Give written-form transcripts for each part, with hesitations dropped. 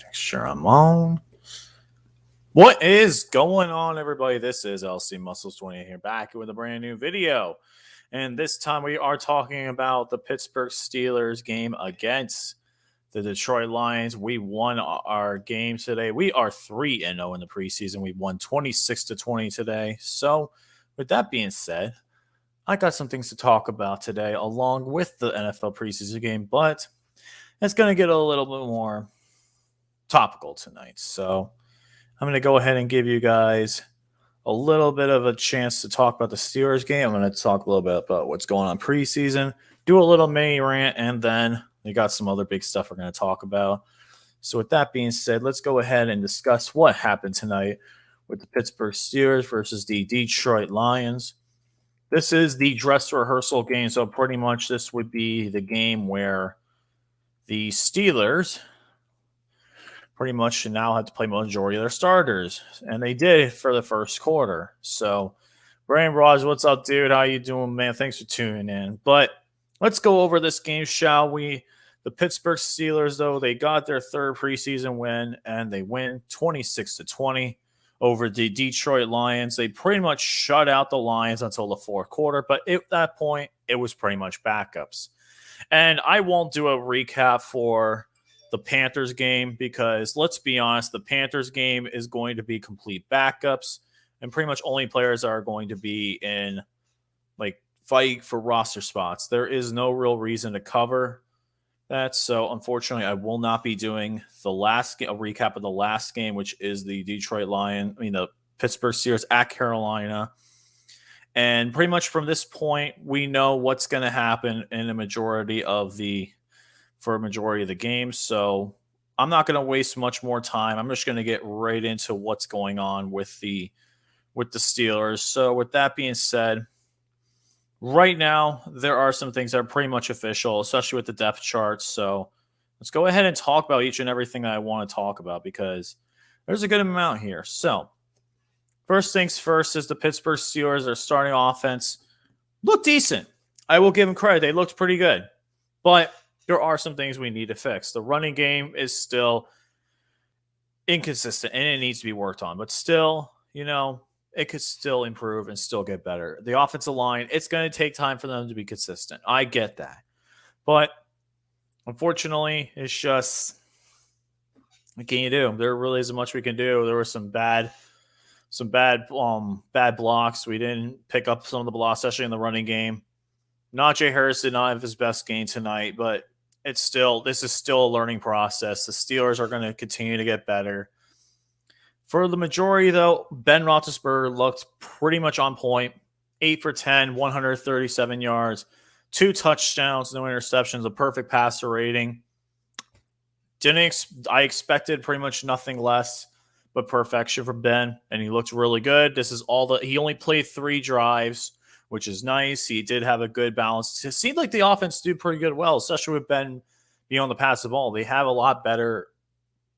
Make sure I'm on. What is going on, everybody? This is LC Muscles 20 here, back with a brand new video. And this time we are talking about the Pittsburgh Steelers game against the Detroit Lions. We won our game today. We are 3-0 in the preseason. We won 26-20 today. So, with that being said, I got some things to talk about today along with the NFL preseason game, but it's going to get a little bit more topical tonight. So, I'm going to go ahead and give you guys a little bit of a chance to talk about the Steelers game. I'm going to talk a little bit about what's going on preseason, do a little mini rant, and then we got some other big stuff we're going to talk about. So with that being said, let's go ahead and discuss what happened tonight with the Pittsburgh Steelers versus the Detroit Lions. This is the dress rehearsal game, so pretty much this would be the game where the Steelers pretty much now have to play majority of their starters, and they did for the first quarter. So, Brian Raj, what's up, dude? How you doing, man? Thanks for tuning in. But let's go over this game, shall we? The Pittsburgh Steelers, though, they got their third preseason win, and they win 26-20 over the Detroit Lions. They pretty much shut out the Lions until the fourth quarter, but at that point, it was pretty much backups. And I won't do a recap for the Panthers game because, let's be honest, the Panthers game is going to be complete backups, and pretty much only players are going to be in fight for roster spots. There is no real reason to cover that, so unfortunately I will not be doing a recap of the last game, which is the the Pittsburgh Steelers at Carolina. And pretty much from this point, we know what's going to happen in a majority of the games. So I'm not going to waste much more time. I'm just going to get right into what's going on with the Steelers. So with that being said, right now there are some things that are pretty much official, especially with the depth charts. So let's go ahead and talk about each and everything that I want to talk about because there's a good amount here. So first things first is the Pittsburgh Steelers, their starting offense looked decent. I will give them credit. They looked pretty good. But there are some things we need to fix. The running game is still inconsistent, and it needs to be worked on. But still, it could still improve and still get better. The offensive line, it's going to take time for them to be consistent. I get that. But unfortunately, it's just, what can you do? There really isn't much we can do. There were some bad blocks. We didn't pick up some of the blocks, especially in the running game. Najee Harris did not have his best game tonight, but this is still a learning process. The Steelers are going to continue to get better. For the majority, though, Ben Roethlisberger looked pretty much on point. 8 for 10, 137 yards, 2 touchdowns, no interceptions, a perfect passer rating. I expected pretty much nothing less but perfection from Ben, and he looked really good. He only played 3 drives, which is nice. He did have a good balance. It seemed like the offense did pretty good well, especially with Ben being on the passive ball. They have a lot better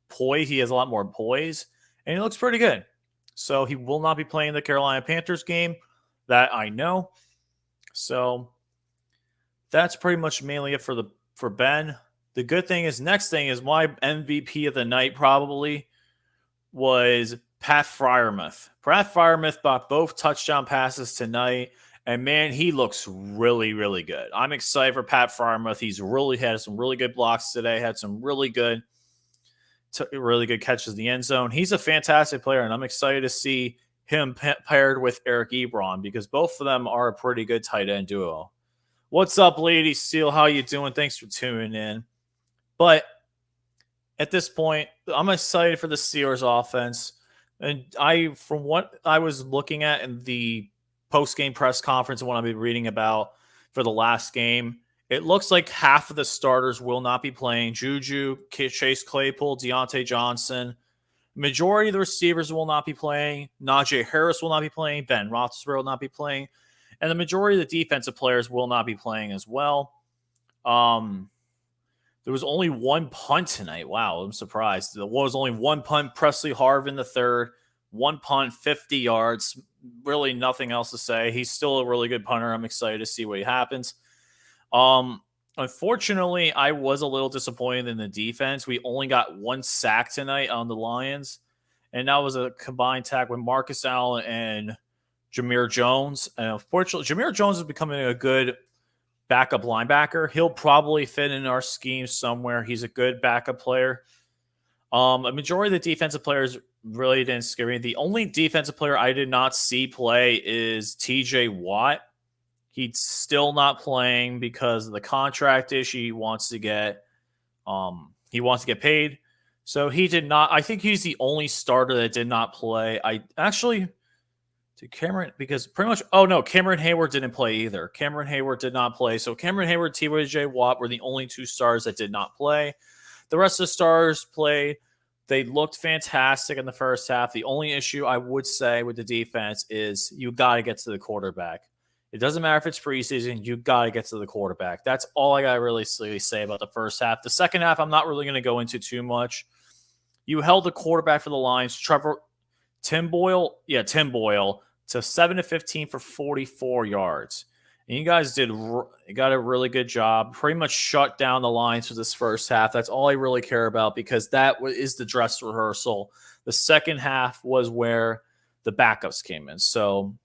poise. He has a lot more poise, and he looks pretty good. So he will not be playing the Carolina Panthers game. That I know. So that's pretty much mainly it for Ben. The good thing is, next thing is my MVP of the night probably was Pat Freiermuth. Pat Freiermuth bought both touchdown passes tonight. And, man, he looks really, really good. I'm excited for Pat Freiermuth. He's really had some really good blocks today, had some really good catches in the end zone. He's a fantastic player, and I'm excited to see him paired with Eric Ebron because both of them are a pretty good tight end duo. What's up, Lady Steel? How you doing? Thanks for tuning in. But at this point, I'm excited for the Steelers offense. And from what I was looking at in the post-game press conference and what I've been reading about for the last game, it looks like half of the starters will not be playing. Juju, Chase Claypool, Deontay Johnson. Majority of the receivers will not be playing. Najee Harris will not be playing. Ben Roethlisberger will not be playing. And the majority of the defensive players will not be playing as well. There was only one punt tonight. Wow, I'm surprised. There was only one punt. Presley Harvin the third. One punt, 50 yards. Really nothing else to say. He's still a really good punter. I'm excited to see what happens. Unfortunately, I was a little disappointed in the defense. We only got one sack tonight on the Lions, and that was a combined tack with Marcus Allen and Jameer Jones. And unfortunately, Jameer Jones is becoming a good backup linebacker. He'll probably fit in our scheme somewhere. He's a good backup player. A majority of the defensive players really didn't scare me. The only defensive player I did not see play is TJ Watt. He's still not playing because of the contract issue. He wants to get paid. So he did not. I think he's the only starter that did not play. I actually to Cameron because pretty much. Oh no, Cameron Hayward didn't play either. Cameron Hayward did not play. So Cameron Hayward, TJ Watt were the only two stars that did not play. The rest of the stars played. They looked fantastic in the first half. The only issue I would say with the defense is you got to get to the quarterback. It doesn't matter if it's preseason. You got to get to the quarterback. That's all I got to really say about the first half. The second half, I'm not really going to go into too much. You held the quarterback for the Lions, Tim Boyle, to 7-15 for 44 yards. And you guys got a really good job. Pretty much shut down the Lions for this first half. That's all I really care about because that is the dress rehearsal. The second half was where the backups came in. So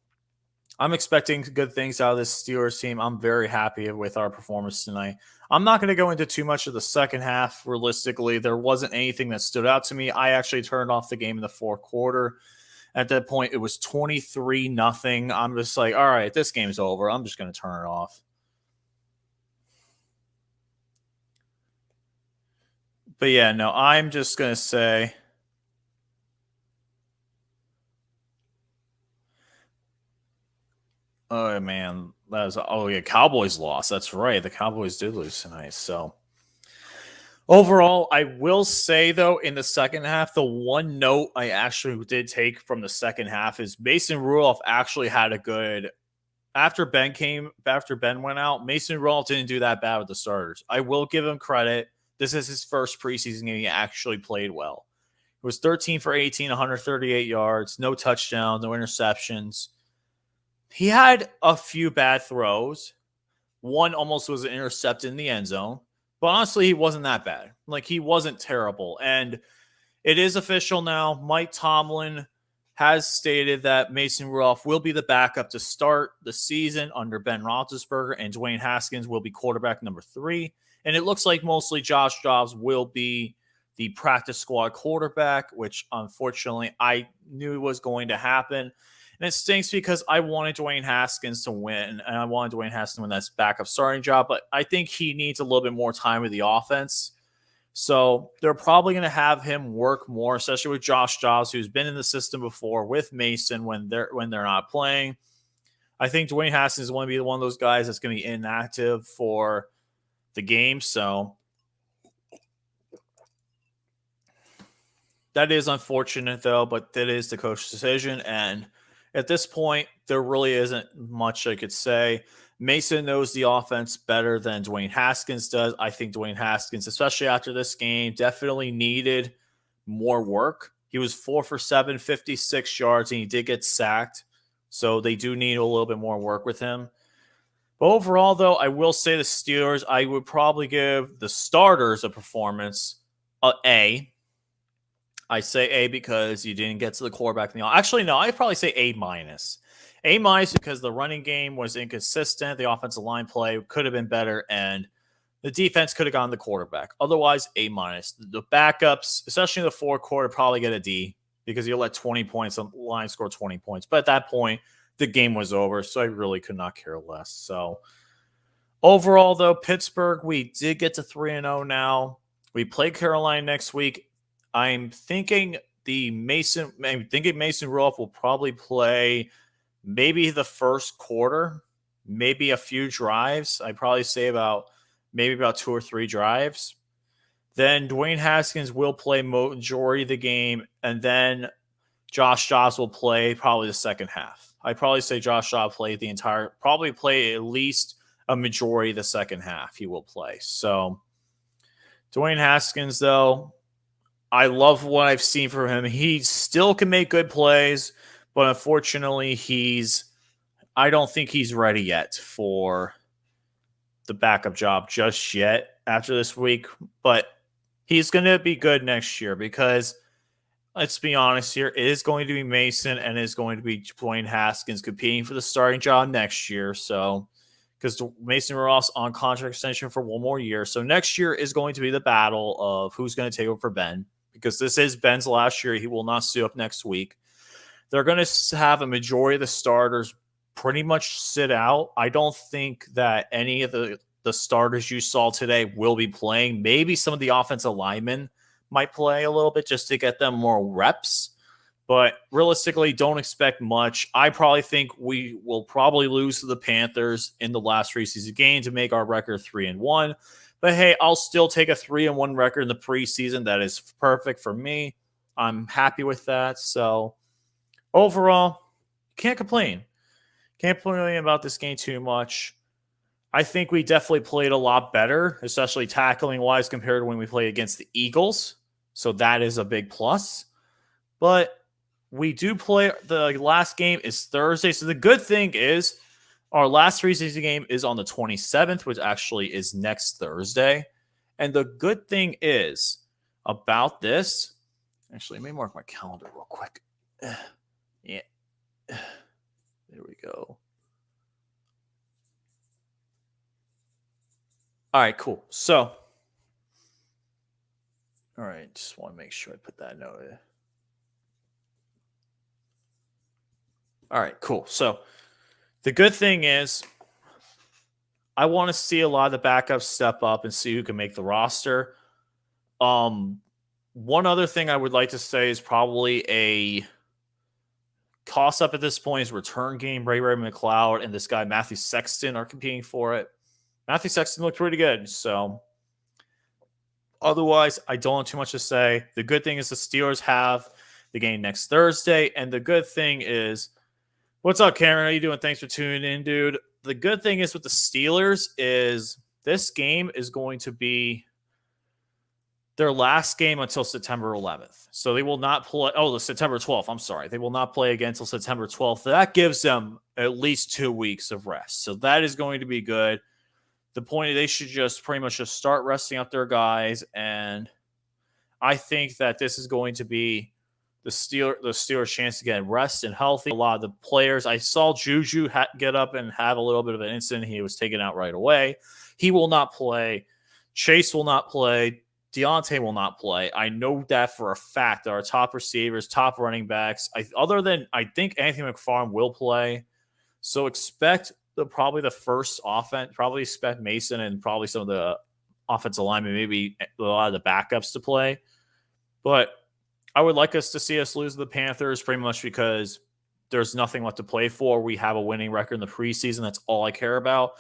I'm expecting good things out of this Steelers team. I'm very happy with our performance tonight. I'm not going to go into too much of the second half. Realistically, there wasn't anything that stood out to me. I actually turned off the game in the fourth quarter. At that point, it was 23-0. I'm just like, all right, this game's over. I'm just going to turn it off. But yeah, no, I'm just going to say oh, man. Cowboys lost. That's right. The Cowboys did lose tonight. So overall, I will say, though, in the second half, the one note I actually did take from the second half is Mason Rudolph actually had a good – after Ben went out, Mason Rudolph didn't do that bad with the starters. I will give him credit. This is his first preseason game. He actually played well. It was 13 for 18, 138 yards, no touchdowns, no interceptions. He had a few bad throws. One almost was intercepted in the end zone. But honestly, he wasn't that bad. Like, he wasn't terrible. And it is official now. Mike Tomlin has stated that Mason Rudolph will be the backup to start the season under Ben Roethlisberger, and Dwayne Haskins will be quarterback number 3. And it looks like mostly Josh Dobbs will be the practice squad quarterback, which unfortunately I knew was going to happen. And it stinks because I wanted Dwayne Haskins to win, and I wanted Dwayne Haskins to win that backup starting job, but I think he needs a little bit more time with the offense. So they're probably going to have him work more, especially with Josh Dobbs, who's been in the system before with Mason when they're not playing. I think Dwayne Haskins is going to be one of those guys that's going to be inactive for the game. So that is unfortunate, though, but that is the coach's decision. And at this point, there really isn't much I could say. Mason knows the offense better than Dwayne Haskins does. I think Dwayne Haskins, especially after this game, definitely needed more work. He was 4 for 7, 56 yards, and he did get sacked. So they do need a little bit more work with him. But overall, though, I will say the Steelers, I would probably give the starters a performance A. I say A because you didn't get to the quarterback. Actually, no, I'd probably say A-. A- because the running game was inconsistent. The offensive line play could have been better, and the defense could have gotten the quarterback. Otherwise, A-. The backups, especially in the fourth quarter, probably get a D because you let 20 points. The line score 20 points. But at that point, the game was over, so I really could not care less. So overall, though, Pittsburgh, we did get to 3-0 now. We play Carolina next week. I'm thinking Mason Rudolph will probably play maybe the first quarter, maybe a few drives. I'd probably say about 2 or 3 drives. Then Dwayne Haskins will play majority of the game, and then Josh Dobbs will play probably the second half. I'd probably say Josh Dobbs play at least a majority of the second half he will play. So Dwayne Haskins, though, I love what I've seen from him. He still can make good plays, but unfortunately, I don't think he's ready yet for the backup job just yet after this week, but he's going to be good next year because let's be honest here, it is going to be Mason and it is going to be Dwayne Haskins competing for the starting job next year. So, because Mason Ross on contract extension for one more year. So next year is going to be the battle of who's going to take over for Ben, because this is Ben's last year. He will not suit up next week. They're going to have a majority of the starters pretty much sit out. I don't think that any of the starters you saw today will be playing. Maybe some of the offensive linemen might play a little bit just to get them more reps. But realistically, don't expect much. I probably think we will probably lose to the Panthers in the last preseason game to make our record 3-1. But hey, I'll still take a 3-1 record in the preseason. That is perfect for me. I'm happy with that. So overall, can't complain. Can't complain about this game too much. I think we definitely played a lot better, especially tackling-wise compared to when we played against the Eagles. So that is a big plus. But we do play, the last game is Thursday. So the good thing is our last preseason game is on the 27th, which actually is next Thursday. And the good thing is about this, actually, let me mark my calendar real quick. Yeah. There we go. All right, cool. So, all right, just want to make sure I put that note in. All right, cool. So, the good thing is I want to see a lot of the backups step up and see who can make the roster. One other thing I would like to say is probably a toss up at this point is return game. Ray McLeod and this guy Matthew Sexton are competing for it. Matthew Sexton looked pretty good. So otherwise, I don't have too much to say. The good thing is the Steelers have the game next Thursday. And the good thing is, what's up, Cameron? How you doing? Thanks for tuning in, dude. The good thing is with the Steelers is this game is going to be their last game until September 11th. So they will not play. Oh, the September 12th. I'm sorry. They will not play again until September 12th. That gives them at least 2 weeks of rest. So that is going to be good. The point is they should just pretty much just start resting up their guys. And I think that this is going to be the Steelers' chance to get rest and healthy. A lot of the players, I saw Juju get up and have a little bit of an incident. He was taken out right away. He will not play. Chase will not play. Deontay will not play. I know that for a fact. Our top receivers, top running backs. I think Anthony McFarland will play. So expect probably the first offense. Probably expect Mason and probably some of the offensive linemen, maybe a lot of the backups to play. But I would like us to see us lose to the Panthers pretty much because there's nothing left to play for. We have a winning record in the preseason. That's all I care about.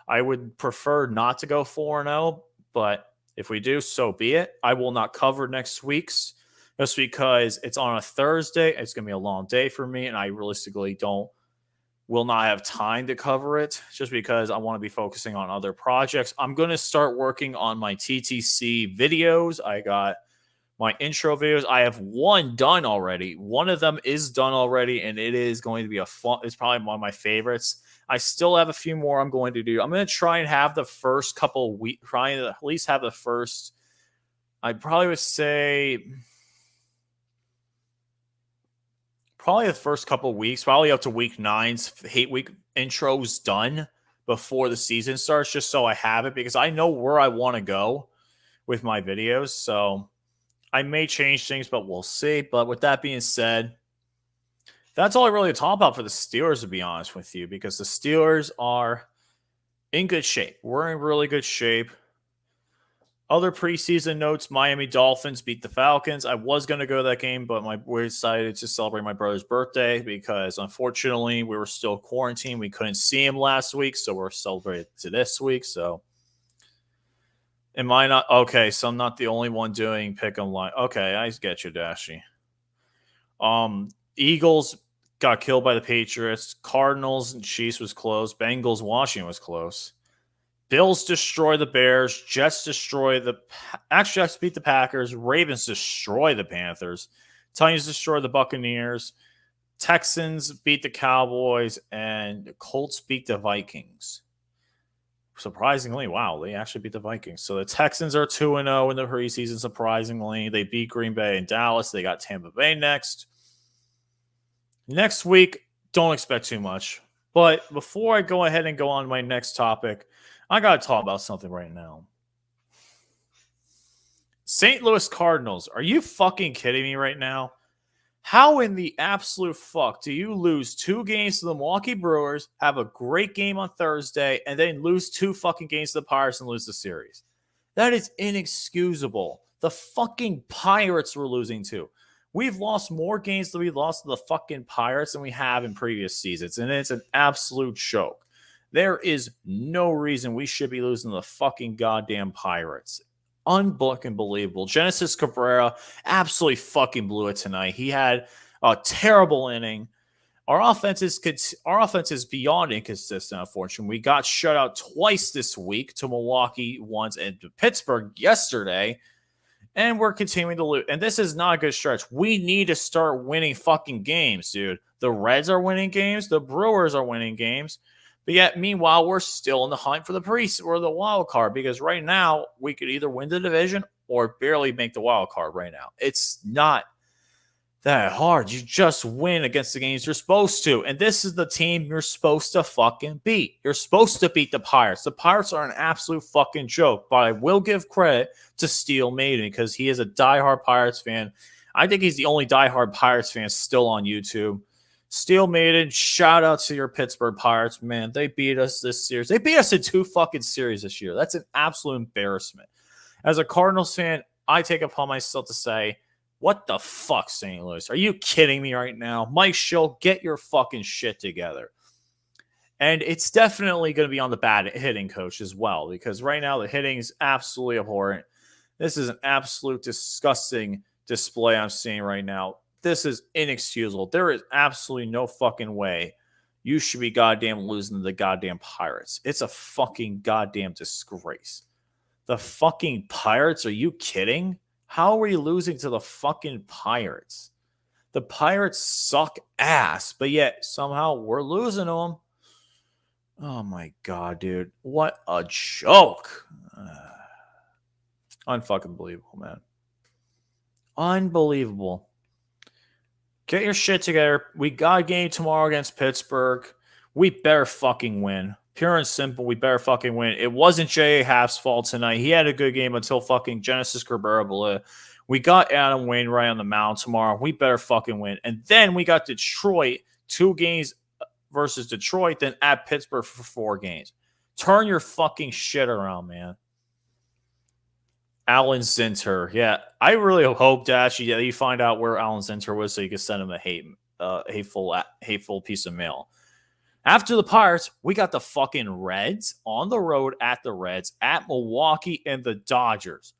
I would prefer not to go 4-0, but if we do, so be it. I will not cover next week's just because it's on a Thursday. It's going to be a long day for me, and I realistically will not have time to cover it just because I want to be focusing on other projects. I'm going to start working on my TTC videos. I got my intro videos. I have one done already. One of them is done already, and it is going to be it's probably one of my favorites. I still have a few more I'm going to do. I'm going to try and have the first couple weeks, try and at least have the first, I probably would say, probably the first couple weeks, probably up to week 9's 8-week intros done before the season starts, just so I have it, because I know where I want to go with my videos. So I may change things, but we'll see. But with that being said, that's all I really talk about for the Steelers, to be honest with you, because the Steelers are in good shape. We're in really good shape. Other preseason notes, Miami Dolphins beat the Falcons. I was going to go to that game, but we decided to celebrate my brother's birthday because, unfortunately, we were still quarantined. We couldn't see him last week, so we're celebrating to this week. So, am I not? Okay, so I'm not the only one doing pick'em line. Okay, I get you, Dashy. Eagles got killed by the Patriots. Cardinals and Chiefs was close. Bengals, Washington was close. Bills destroy the Bears. Jets destroy Jets beat the Packers. Ravens destroy the Panthers. Titans destroy the Buccaneers. Texans beat the Cowboys. And Colts beat the Vikings. Surprisingly, wow, they actually beat the Vikings. So the Texans are 2-0 in the preseason, surprisingly. They beat Green Bay and Dallas. They got Tampa Bay next. Next week, don't expect too much. But before I go ahead and go on to my next topic, I got to talk about something right now. St. Louis Cardinals, are you fucking kidding me right now? How in the absolute fuck do you lose 2 games to the Milwaukee Brewers, have a great game on Thursday, and then lose 2 fucking games to the Pirates and lose the series? That is inexcusable. The fucking Pirates were losing to. We've lost more games than we lost to the fucking Pirates than we have in previous seasons, and it's an absolute joke. There is no reason we should be losing to the fucking goddamn Pirates. Unbelievable. Genesis Cabrera absolutely fucking blew it tonight. He had a terrible inning. Our offense is beyond inconsistent, unfortunately. We got shut out twice this week, to Milwaukee once and to Pittsburgh yesterday, and we're continuing to lose. And this is not a good stretch. We need to start winning fucking games, dude. The Reds are winning games. The Brewers are winning games. But yet, meanwhile, we're still in the hunt for the wild card, because right now we could either win the division or barely make the wild card right now. It's not that hard. You just win against the games you're supposed to. And this is the team you're supposed to fucking beat. You're supposed to beat the Pirates. The Pirates are an absolute fucking joke, but I will give credit to Steel Maiden because he is a diehard Pirates fan. I think he's the only diehard Pirates fan still on YouTube. Steel Maiden, shout out to your Pittsburgh Pirates, man. They beat us this series. They beat us in 2 fucking series this year. That's an absolute embarrassment. As a Cardinals fan, I take upon myself to say, what the fuck, St. Louis? Are you kidding me right now? Mike Schill, get your fucking shit together. And it's definitely going to be on the bad hitting coach as well, because right now the hitting is absolutely abhorrent. This is an absolute disgusting display I'm seeing right now. This is inexcusable. There is absolutely no fucking way you should be goddamn losing to the goddamn Pirates. It's a fucking goddamn disgrace. The fucking Pirates? Are you kidding? How are you losing to the fucking Pirates? The Pirates suck ass, but yet somehow we're losing to them. Oh my god, dude. What a joke. Unfucking believable, man. Unbelievable. Get your shit together. We got a game tomorrow against Pittsburgh. We better fucking win. Pure and simple, we better fucking win. It wasn't J.A. Happ's fault tonight. He had a good game until fucking Genesis Cabrera blew it. We got Adam Wainwright on the mound tomorrow. We better fucking win. And then we got Detroit, 2 games versus Detroit, then at Pittsburgh for 4 games. Turn your fucking shit around, man. Alan Zinter. Yeah, I really hope that you find out where Alan Zinter was so you can send him a hateful piece of mail. After the Pirates, we got the fucking Reds on the road at the Reds, at Milwaukee, and the Dodgers.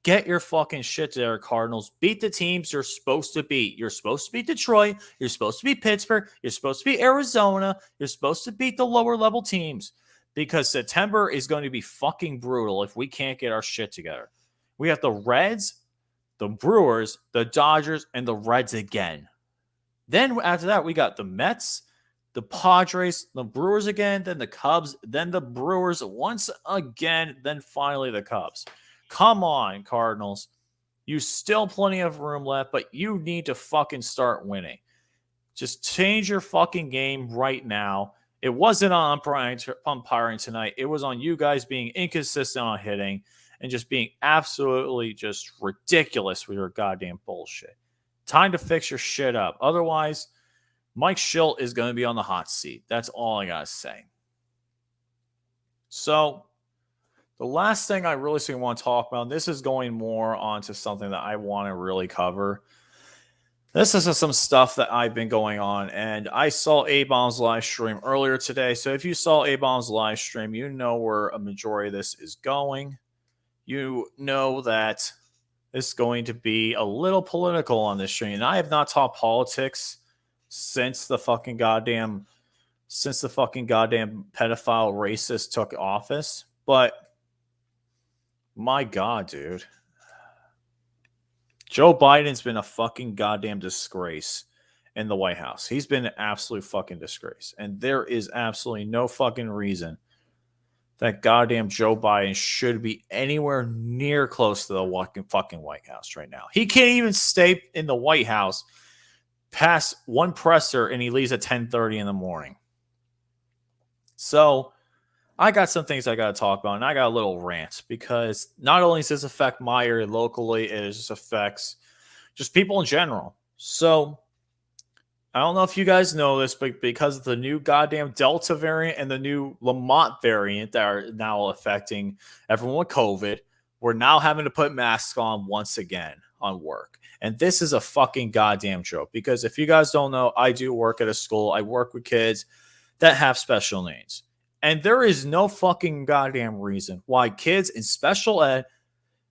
Get your fucking shit together, Cardinals. Beat the teams you're supposed to beat. You're supposed to beat Detroit. You're supposed to beat Pittsburgh. You're supposed to beat Arizona. You're supposed to beat the lower level teams, because September is going to be fucking brutal if we can't get our shit together. We got the Reds, the Brewers, the Dodgers, and the Reds again. Then after that, we got the Mets, the Padres, the Brewers again, then the Cubs, then the Brewers once again, then finally the Cubs. Come on, Cardinals. You still plenty of room left, but you need to fucking start winning. Just change your fucking game right now. It wasn't on umpiring tonight. It was on you guys being inconsistent on hitting and just being absolutely just ridiculous with your goddamn bullshit. Time to fix your shit up. Otherwise, Mike Schill is going to be on the hot seat. That's all I got to say. So, the last thing I really want to talk about, this is going more onto something that I want to really cover. This is some stuff that I've been going on, and I saw A-Bomb's live stream earlier today. So if you saw A-Bomb's live stream, you know where a majority of this is going. You know that it's going to be a little political on this stream. And I have not talked politics since the fucking goddamn pedophile racist took office. But my God, dude. Joe Biden's been a fucking goddamn disgrace in the White House. He's been an absolute fucking disgrace. And there is absolutely no fucking reason that goddamn Joe Biden should be anywhere near close to the fucking White House right now. He can't even stay in the White House past one presser, and he leaves at 10:30 in the morning. So I got some things I got to talk about, and I got a little rant because not only does this affect my area locally, it just affects just people in general. So I don't know if you guys know this, but because of the new goddamn Delta variant and the new Lamont variant that are now affecting everyone with COVID, we're now having to put masks on once again on work. And this is a fucking goddamn joke because if you guys don't know, I do work at a school. I work with kids that have special needs. And there is no fucking goddamn reason why kids in special ed,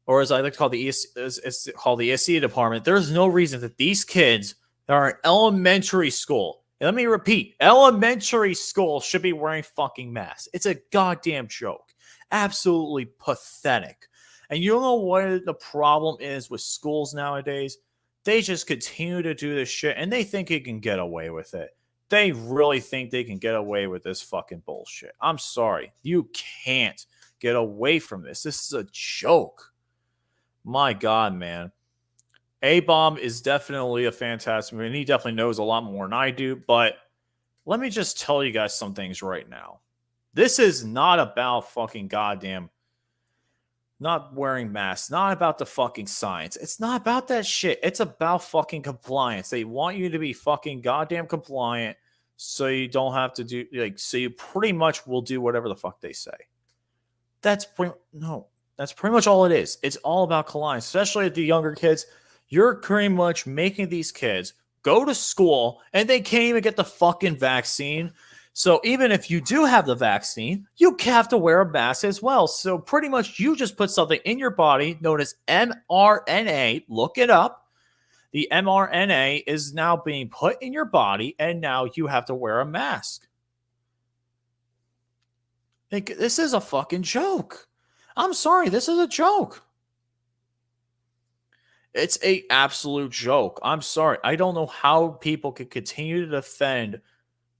or as I like to call the ESE department, there's no reason that these kids that are in elementary school, and let me repeat, elementary school should be wearing fucking masks. It's a goddamn joke. Absolutely pathetic. And you know what the problem is with schools nowadays? They just continue to do this shit and they think they can get away with it. They really think they can get away with this fucking bullshit. I'm sorry. You can't get away from this. This is a joke. My God, man. A-Bomb is definitely a fantastic movie, and he definitely knows a lot more than I do, but let me just tell you guys some things right now. This is not about fucking goddamn not wearing masks, not about the fucking science. It's not about that shit. It's about fucking compliance. They want you to be fucking goddamn compliant so you don't have to do, like, so you pretty much will do whatever the fuck they say. That's pretty much all it is. It's all about compliance, especially at the younger kids. You're pretty much making these kids go to school and they can't even get the fucking vaccine. So even if you do have the vaccine, you have to wear a mask as well. So pretty much you just put something in your body known as mRNA. Look it up. The mRNA is now being put in your body and now you have to wear a mask. Like, this is a fucking joke. I'm sorry, this is a joke. It's a absolute joke. I'm sorry. I don't know how people could continue to defend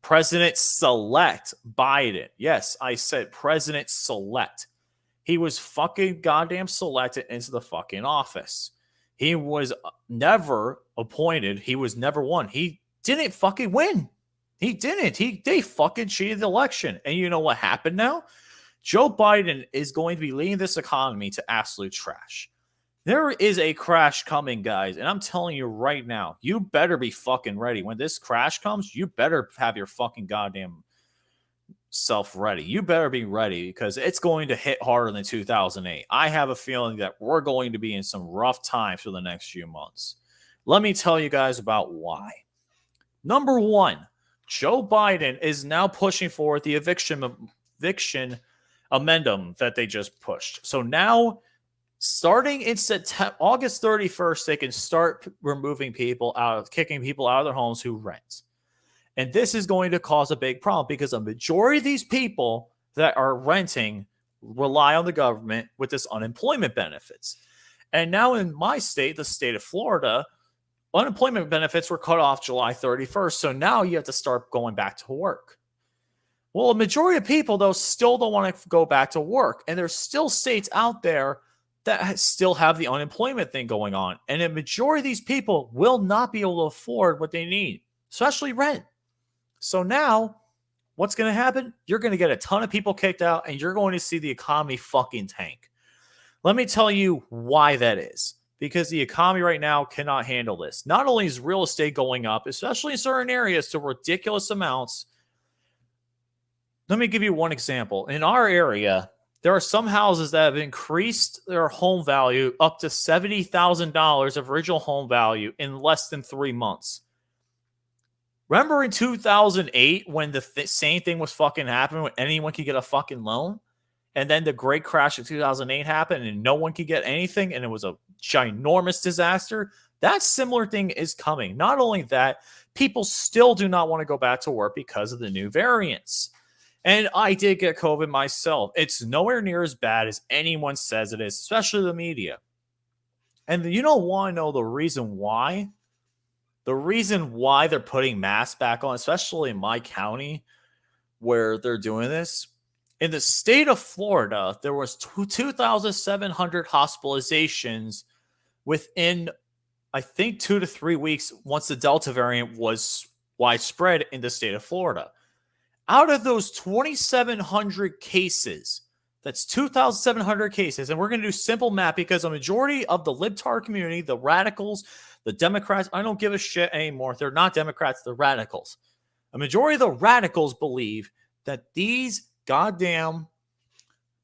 President-select Biden. Yes, I said President-select. He was fucking goddamn selected into the fucking office. He was never appointed. He was never won. He didn't fucking win. He didn't. They fucking cheated the election. And you know what happened now? Joe Biden is going to be leading this economy to absolute trash. There is a crash coming, guys, and I'm telling you right now, you better be fucking ready. When this crash comes, you better have your fucking goddamn self ready. You better be ready because it's going to hit harder than 2008. I have a feeling that we're going to be in some rough times for the next few months. Let me tell you guys about why. Number one, Joe Biden is now pushing forward the eviction amendment that they just pushed. So now, starting in September, August 31st, they can start removing people kicking people out of their homes who rent. And this is going to cause a big problem because a majority of these people that are renting rely on the government with this unemployment benefits. And now in my state, the state of Florida, unemployment benefits were cut off July 31st. So now you have to start going back to work. Well, a majority of people, though, still don't want to go back to work. And there's still states out there that still have the unemployment thing going on. And a majority of these people will not be able to afford what they need, especially rent. So now, what's going to happen? You're going to get a ton of people kicked out, and you're going to see the economy fucking tank. Let me tell you why that is. Because the economy right now cannot handle this. Not only is real estate going up, especially in certain areas, to ridiculous amounts. Let me give you one example. In our area, there are some houses that have increased their home value up to $70,000 of original home value in less than 3 months. Remember in 2008 when the same thing was fucking happening when anyone could get a fucking loan? And then the great crash of 2008 happened and no one could get anything and it was a ginormous disaster? That similar thing is coming. Not only that, people still do not want to go back to work because of the new variants. And I did get COVID myself. It's nowhere near as bad as anyone says it is, especially the media. And you don't want to know the reason why? The reason why they're putting masks back on, especially in my county where they're doing this, In the state of Florida, there was 2,700 hospitalizations within, I think, 2 to 3 weeks once the Delta variant was widespread in the state of Florida. Out of those 2,700 cases, that's 2,700 cases, and we're going to do simple math because a majority of the libtard community, the radicals, the Democrats, I don't give a shit anymore. They're not Democrats, they're radicals. A majority of the radicals believe that these goddamn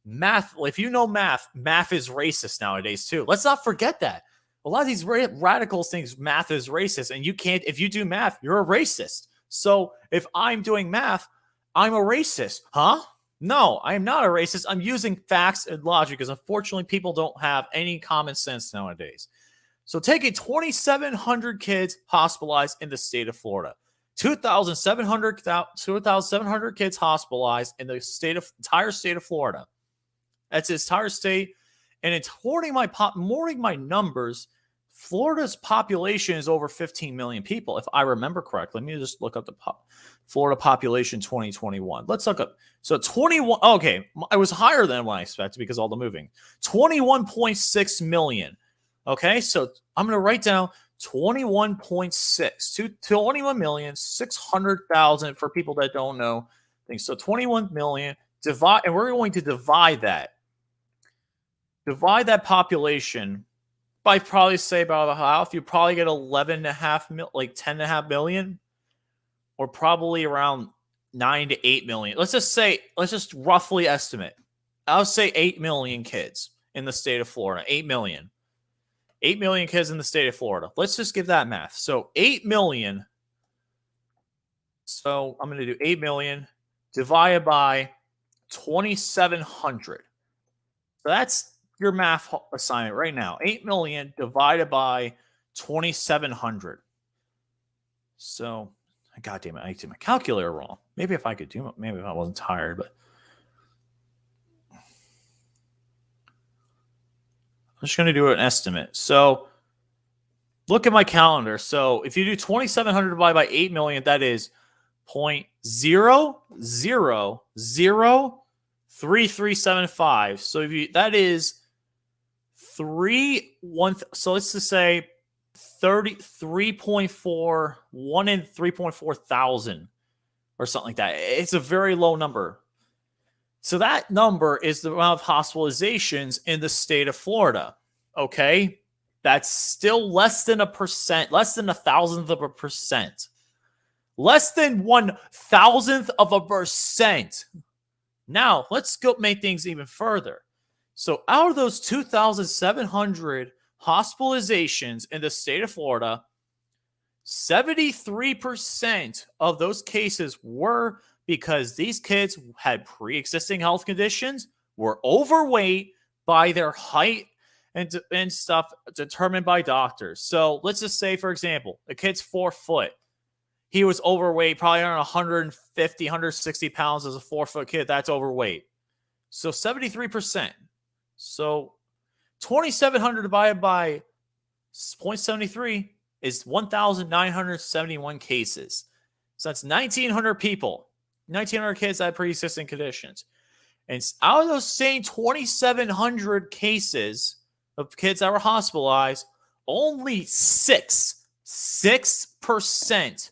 math, if you know math is racist nowadays too. Let's not forget that. A lot of these radicals think math is racist, and you can't, if you do math, you're a racist. So if I'm doing math, I'm a racist. Huh? No, I'm not a racist. I'm using facts and logic because unfortunately people don't have any common sense nowadays. So taking 2,700 kids hospitalized in the state of Florida, 2,700 kids hospitalized in the entire state of Florida. That's its entire state. And it's hoarding my numbers. Florida's population is over 15 million people, if I remember correctly. Let me just look up the Florida population 2021. Let's look up. So 21. Okay, it was higher than what I expected because all the moving. 21.6 million. Okay, so I'm going to write down 21.6 to 21,600,000 for people that don't know things. So 21 million divide, and we're going to divide that population by probably say about half. You probably get 11.5 million, like 10.5 million, or probably around 9 to 8 million. Let's just roughly estimate. I'll say 8 million kids in the state of Florida. 8 million. 8 million kids in the state of Florida. Let's just give that math. So 8 million. So I'm going to do 8 million divided by 2,700. So that's your math assignment right now. 8 million divided by 2,700. So, God damn it, I did my calculator wrong. Maybe if I could do it, maybe if I wasn't tired, but I'm just going to do an estimate. So look at my calendar. So if you do 2,700 divided by 8 million, that is 0.00003375. So if you, that is 1. So let's just say 33.4, 1 in 3.4 thousand or something like that. It's a very low number. So that number is the amount of hospitalizations in the state of Florida. Okay. That's still less than 1%, less than 1,000th of a percent. Less than 1,000th of a percent. Now, let's go make things even further. So out of those 2,700 hospitalizations in the state of Florida, 73% of those cases were because these kids had pre-existing health conditions, were overweight by their height and stuff determined by doctors. So let's just say, for example, a kid's 4 foot. He was overweight, probably around 150, 160 pounds as a 4-foot kid. That's overweight. So 73%. So 2,700 divided by 0.73 is 1,971 cases. So that's 1,900 people, 1,900 kids that had pre-existing conditions. And out of those same 2,700 cases of kids that were hospitalized, only 6%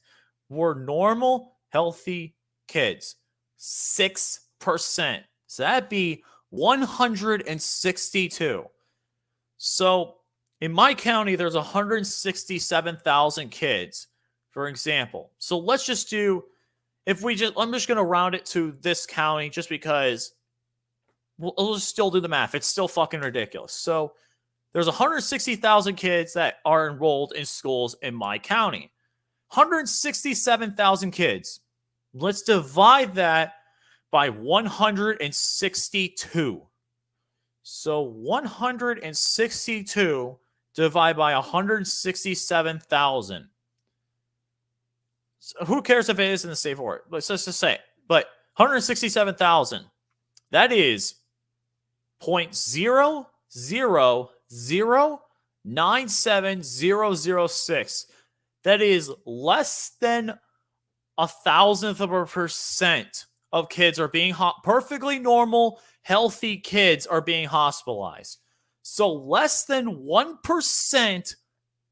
were normal, healthy kids. 6%. So that'd be 162. So in my county, there's 167,000 kids, for example. So let's just do, I'm just going to round it to this county just because we'll just still do the math. It's still fucking ridiculous. So there's 160,000 kids that are enrolled in schools in my county. 167,000 kids. Let's divide that by 162. So 162 divided by 167,000. So who cares if it is in the state of Florida? Let's just say, but 167,000. That is 0.00097006. That is less than 1,000th of a percent of kids are being perfectly normal, healthy kids are being hospitalized. So less than 1%,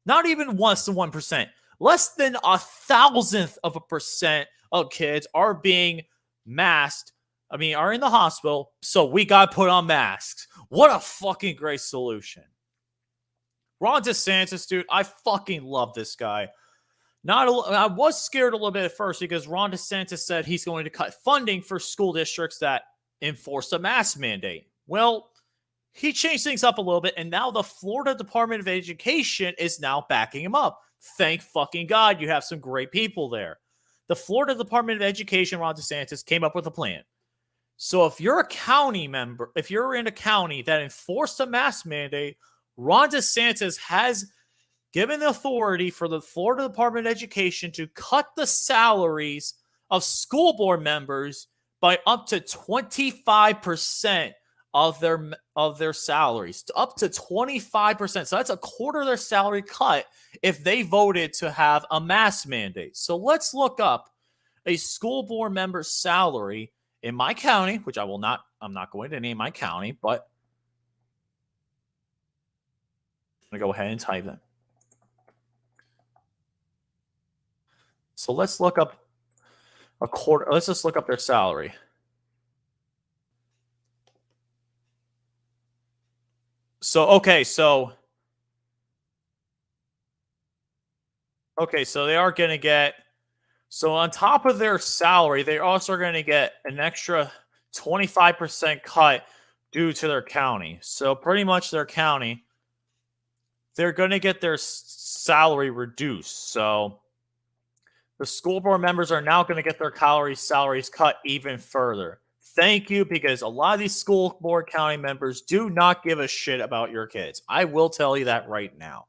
not even less than 1%, less than 1,000th% of kids are being masked. I mean, are in the hospital. So we got to put on masks. What a fucking great solution. Ron DeSantis, dude, I fucking love this guy. I was scared a little bit at first because Ron DeSantis said he's going to cut funding for school districts that enforce a mask mandate. Well, he changed things up a little bit, and now the Florida Department of Education is now backing him up. Thank fucking God you have some great people there. The Florida Department of Education, Ron DeSantis, came up with a plan. So if you're a county member, if you're in a county that enforced a mask mandate, Ron DeSantis has given the authority for the Florida Department of Education to cut the salaries of school board members by up to 25% of their salaries, up to 25%. So that's a quarter of their salary cut if they voted to have a mask mandate. So let's look up a school board member's salary in my county, which I'm not going to name my county, but I'm going to go ahead and type it. So let's look up a quarter. Let's just look up their salary. So they are going to get, so on top of their salary, they're also going to get an extra 25% cut due to their county. So pretty much their county, they're going to get their salary reduced. So the school board members are now going to get their salaries cut even further. Thank you, because a lot of these school board county members do not give a shit about your kids. I will tell you that right now.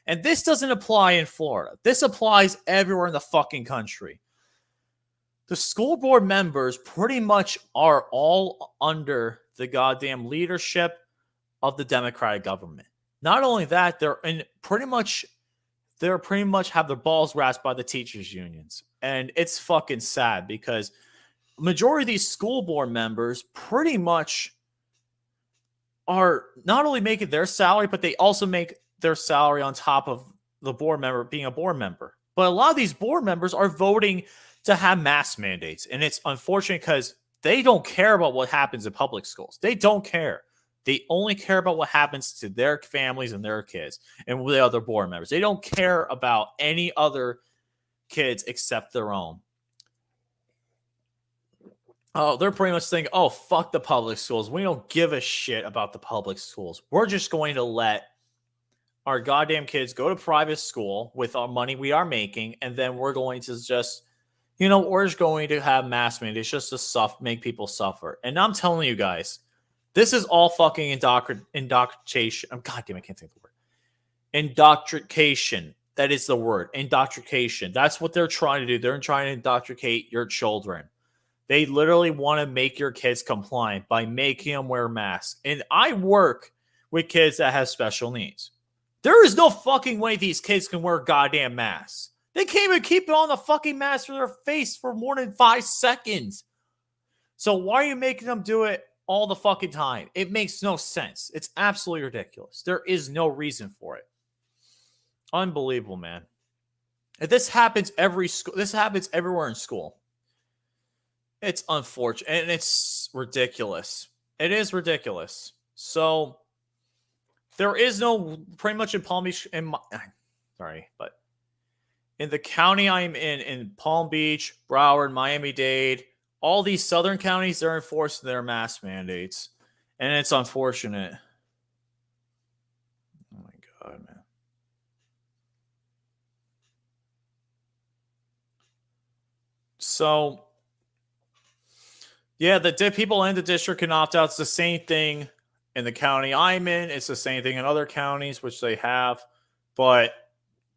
And this doesn't apply in Florida. This applies everywhere in the fucking country. The school board members pretty much are all under the goddamn leadership of the Democratic government. Not only that, they're pretty much have their balls grasped by the teachers unions. And it's fucking sad because majority of these school board members pretty much are not only making their salary, but they also make their salary on top of the board member being a board member. But a lot of these board members are voting to have mask mandates. And it's unfortunate because they don't care about what happens in public schools. They don't care. They only care about what happens to their families and their kids and the other board members. They don't care about any other kids except their own. Oh, they're pretty much thinking, oh, fuck the public schools. We don't give a shit about the public schools. We're just going to let our goddamn kids go to private school with our money we are making, and then we're going to just, we're just going to have mask mandates just to make people suffer. And I'm telling you guys, this is all fucking indoctrination. God damn, I can't think of the word. Indoctrination. That is the word. Indoctrination. That's what they're trying to do. They're trying to indoctrinate your children. They literally want to make your kids compliant by making them wear masks. And I work with kids that have special needs. There is no fucking way these kids can wear goddamn masks. They can't even keep it on the fucking mask for their face for more than 5 seconds. So why are you making them do it all the fucking time? It makes no sense. It's absolutely ridiculous. There is no reason for it. Unbelievable, man. If this happens this happens everywhere in school. It's unfortunate and it's ridiculous. It is ridiculous. So there is no, pretty much in Palm Beach, but in the county I'm in Palm Beach, Broward, Miami-Dade, all these southern counties, they're enforcing their mask mandates. And it's unfortunate. Oh my God, man. So, yeah, the people in the district can opt out. It's the same thing in the county I'm in. It's the same thing in other counties, which they have. But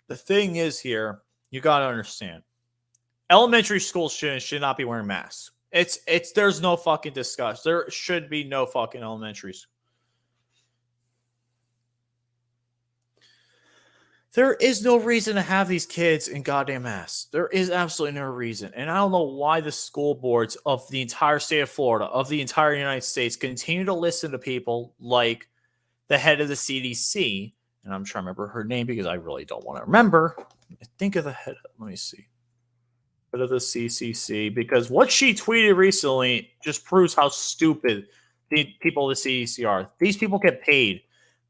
the thing is here, you got to understand. Elementary school should not be wearing masks. There's no fucking discussion. There should be no fucking elementary school. There is no reason to have these kids in goddamn masks. There is absolutely no reason. And I don't know why the school boards of the entire state of Florida, of the entire United States, continue to listen to people like the head of the CDC. And I'm trying to remember her name because I really don't want to remember. Think of the head. Let me see. Head of the CCC. Because what she tweeted recently just proves how stupid the people of the CDC are. These people get paid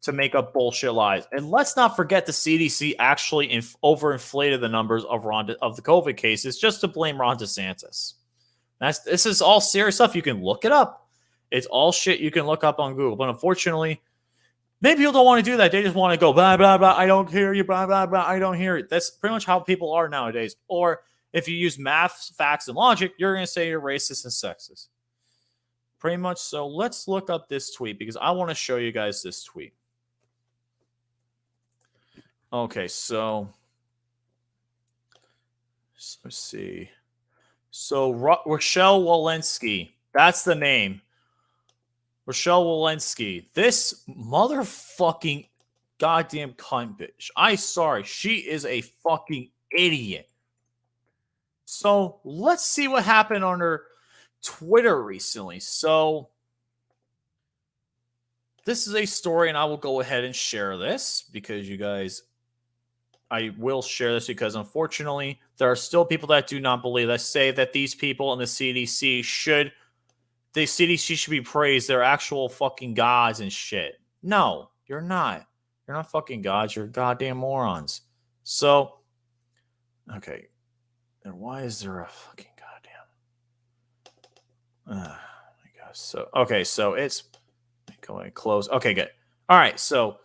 to make up bullshit lies. And let's not forget the CDC actually overinflated the numbers of the COVID cases just to blame Ron DeSantis. This is all serious stuff. You can look it up. It's all shit you can look up on Google. But unfortunately, maybe people don't want to do that. They just want to go, blah, blah, blah, I don't hear you, blah, blah, blah, I don't hear it. That's pretty much how people are nowadays. Or if you use math, facts, and logic, you're going to say you're racist and sexist. Pretty much so. Let's look up this tweet because I want to show you guys this tweet. Okay, so let's see. So Rochelle Walensky, that's the name. Rochelle Walensky. This motherfucking goddamn cunt bitch. Sorry, she is a fucking idiot. So let's see what happened on her Twitter recently. So this is a story, and I will go ahead and share this because you guys, I will share this because unfortunately there are still people that do not believe that, say that these people in the CDC should be praised. They're actual fucking gods and shit. No, you're not. You're not fucking gods. You're goddamn morons. So, okay. And why is there a fucking goddamn? My gosh. So, okay. So it's going to close. Okay, good. All right. So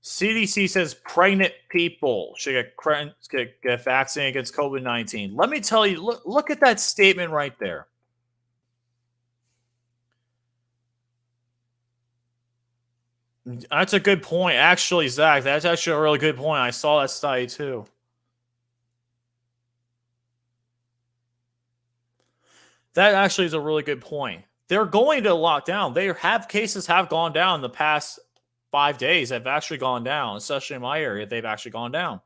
CDC says pregnant people should get vaccinated against COVID-19. Let me tell you, look at that statement right there. That's a good point. Actually, Zach, that's actually a really good point. I saw that study too. That actually is a really good point. They're going to lock down. Cases have gone down in the past 5 days. Have actually gone down, especially in my area. They've actually gone down.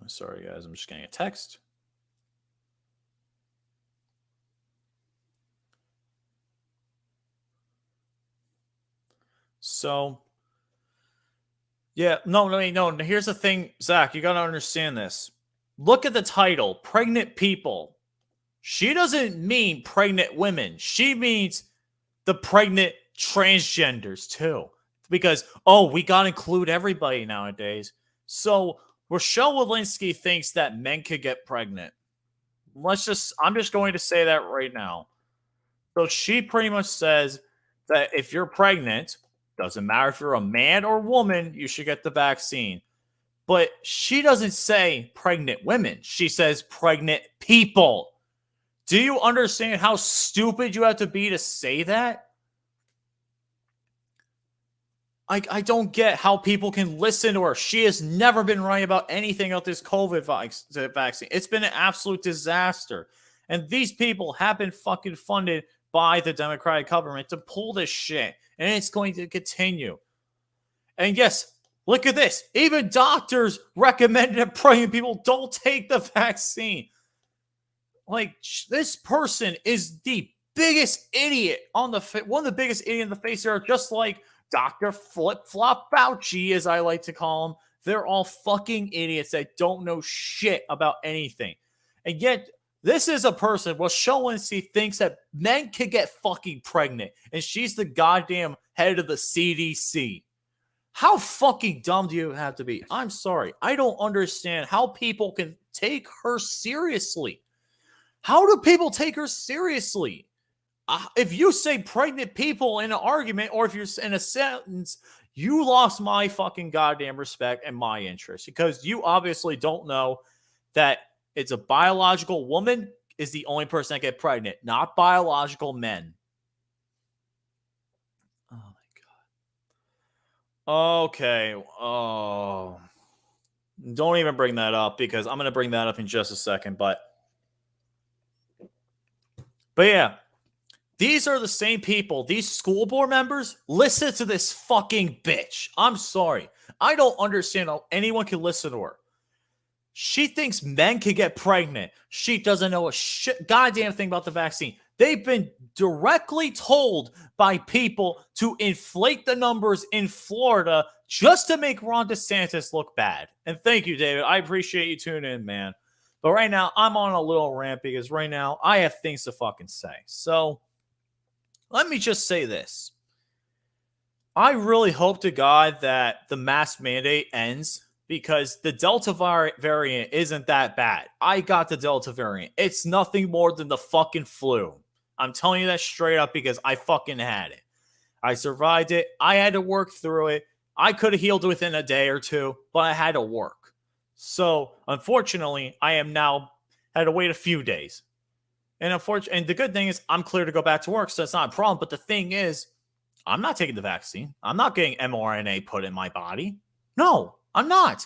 I'm sorry, guys. I'm just getting a text. So, yeah, no. Here's the thing, Zach. You got to understand this. Look at the title, pregnant people. She doesn't mean pregnant women. She means the pregnant transgenders too. Because, we got to include everybody nowadays. So Rochelle Walensky thinks that men could get pregnant. I'm just going to say that right now. So she pretty much says that if you're pregnant, doesn't matter if you're a man or woman, you should get the vaccine. But she doesn't say pregnant women. She says pregnant people. Do you understand how stupid you have to be to say that? I don't get how people can listen to her. She has never been right about anything about this COVID vaccine. It's been an absolute disaster. And these people have been fucking funded by the Democratic government to pull this shit. And it's going to continue. And yes, look at this. Even doctors recommended that pregnant people don't take the vaccine. Like, this person is the biggest idiot one of the biggest idiots in the face there, just like Dr. Flip-Flop Fauci, as I like to call him. They're all fucking idiots that don't know shit about anything. And yet, this is a person, Rochelle Walensky thinks that men can get fucking pregnant, and she's the goddamn head of the CDC. How fucking dumb do you have to be? I'm sorry. I don't understand how people can take her seriously. How do people take her seriously? If you say pregnant people in an argument or if you're in a sentence, you lost my fucking goddamn respect and my interest because you obviously don't know that it's a biological woman is the only person that get pregnant, not biological men. Oh my God. Okay. Oh, don't even bring that up because I'm going to bring that up in just a second. But yeah. These are the same people, these school board members, listen to this fucking bitch. I'm sorry. I don't understand how anyone can listen to her. She thinks men can get pregnant. She doesn't know a shit goddamn thing about the vaccine. They've been directly told by people to inflate the numbers in Florida just to make Ron DeSantis look bad. And thank you, David. I appreciate you tuning in, man. But right now, I'm on a little rant because right now I have things to fucking say. So let me just say this. I really hope to God that the mask mandate ends because the Delta variant isn't that bad. I got the Delta variant. It's nothing more than the fucking flu. I'm telling you that straight up because I fucking had it. I survived it. I had to work through it. I could have healed within a day or two, but I had to work. So, unfortunately, I am now had to wait a few days. And the good thing is I'm clear to go back to work, so that's not a problem. But the thing is, I'm not taking the vaccine. I'm not getting mRNA put in my body. No, I'm not.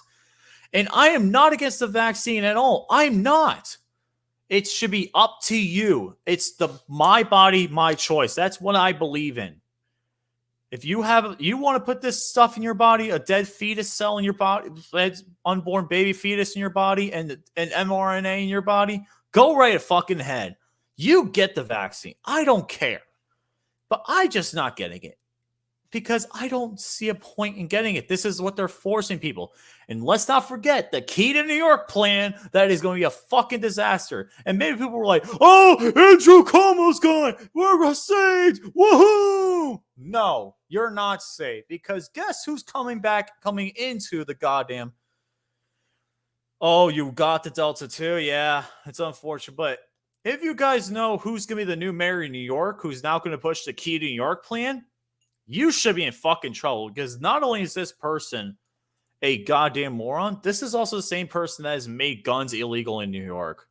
And I am not against the vaccine at all. I'm not. It should be up to you. It's my body, my choice. That's what I believe in. If you want to put this stuff in your body, a dead fetus cell in your body, unborn baby fetus in your body, and an mRNA in your body, go right fucking ahead. You get the vaccine. I don't care. But I'm just not getting it because I don't see a point in getting it. This is what they're forcing people. And let's not forget the key to New York plan that is going to be a fucking disaster. And maybe people were like, oh, Andrew Cuomo's gone. We're saved. Woohoo. No, you're not safe because guess who's coming into the goddamn. Oh, you got the Delta too? Yeah, it's unfortunate. But if you guys know who's going to be the new mayor in New York, who's now going to push the key to New York plan, you should be in fucking trouble because not only is this person a goddamn moron, this is also the same person that has made guns illegal in New York.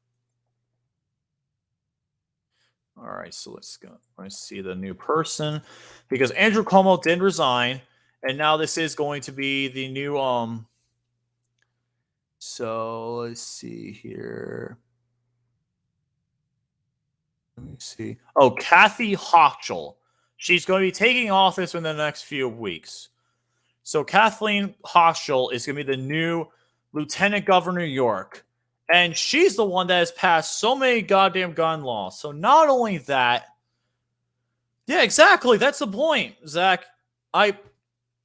All right, so let's go. Let's see the new person because Andrew Cuomo did resign, and now this is going to be the new So let's see here. Let me see. Oh, Kathy Hochul. She's going to be taking office in the next few weeks. So Kathleen Hochul is going to be the new Lieutenant Governor of New York. And she's the one that has passed so many goddamn gun laws. So not only that. Yeah, exactly. That's the point, Zach. I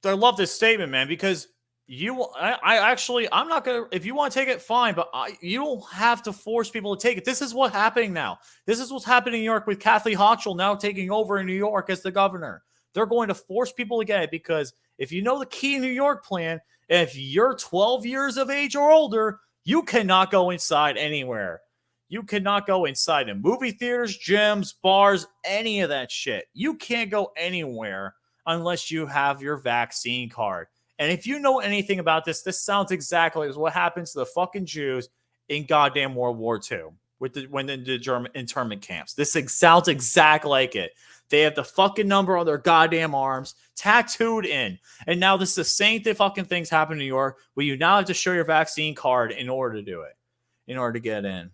love this statement, man, because I'm not going to, if you want to take it, fine, but you don't have to force people to take it. This is what's happening now. This is what's happening in New York with Kathy Hochul now taking over in New York as the governor. They're going to force people to get it because if you know the key New York plan, if you're 12 years of age or older, you cannot go inside anywhere. You cannot go inside in movie theaters, gyms, bars, any of that shit. You can't go anywhere unless you have your vaccine card. And if you know anything about this, this sounds exactly as what happens to the fucking Jews in goddamn World War II when the German internment camps. This sounds exactly like it. They have the fucking number on their goddamn arms tattooed in. And now this is the same fucking things happen in New York where you now have to show your vaccine card in order to do it, in order to get in.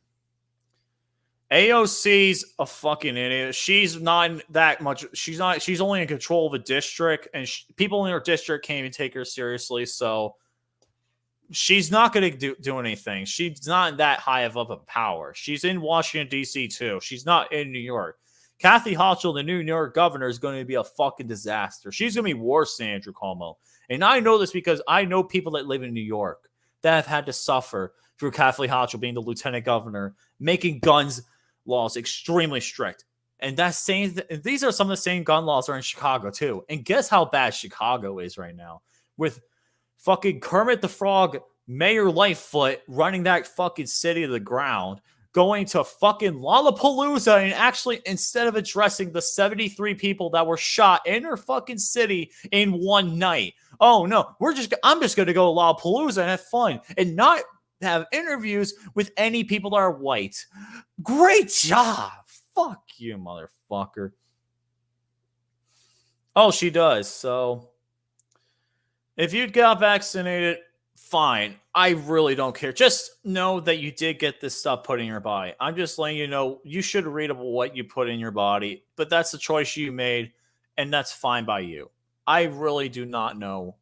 AOC's a fucking idiot. She's not that much. She's only in control of a district, and people in her district can't even take her seriously. So she's not going to do anything. She's not that high of a power. She's in Washington, D.C. too. She's not in New York. Kathy Hochul, the new New York governor, is going to be a fucking disaster. She's going to be worse than Andrew Cuomo. And I know this because I know people that live in New York that have had to suffer through Kathy Hochul being the lieutenant governor, making guns laws extremely strict. And these are some of the same gun laws that are in Chicago too. And guess how bad Chicago is right now with fucking Kermit the Frog, Mayor Lightfoot running that fucking city to the ground, going to fucking Lollapalooza and actually instead of addressing the 73 people that were shot in her fucking city in one night. Oh no, I'm just going to go to Lollapalooza and have fun and not have interviews with any people that are white. Great job. Fuck you, motherfucker. Oh, she does. So if you got vaccinated, fine. I really don't care. Just know that you did get this stuff put in your body. I'm just letting you know you should read about what you put in your body, but that's the choice you made, and that's fine by you. I really do not know.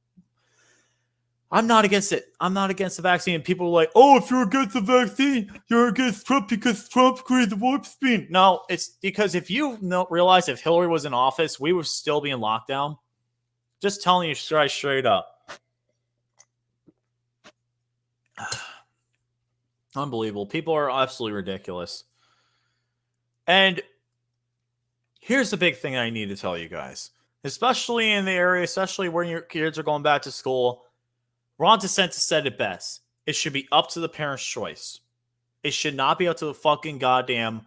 I'm not against it. I'm not against the vaccine. People are like, oh, if you're against the vaccine, you're against Trump because Trump created the warp speed. No, it's because if you realize if Hillary was in office, we would still be in lockdown. Just telling you straight up. Unbelievable. People are absolutely ridiculous. And here's the big thing I need to tell you guys, especially in the area, especially when your kids are going back to school. Ron DeSantis said it best. It should be up to the parents' choice. It should not be up to the fucking goddamn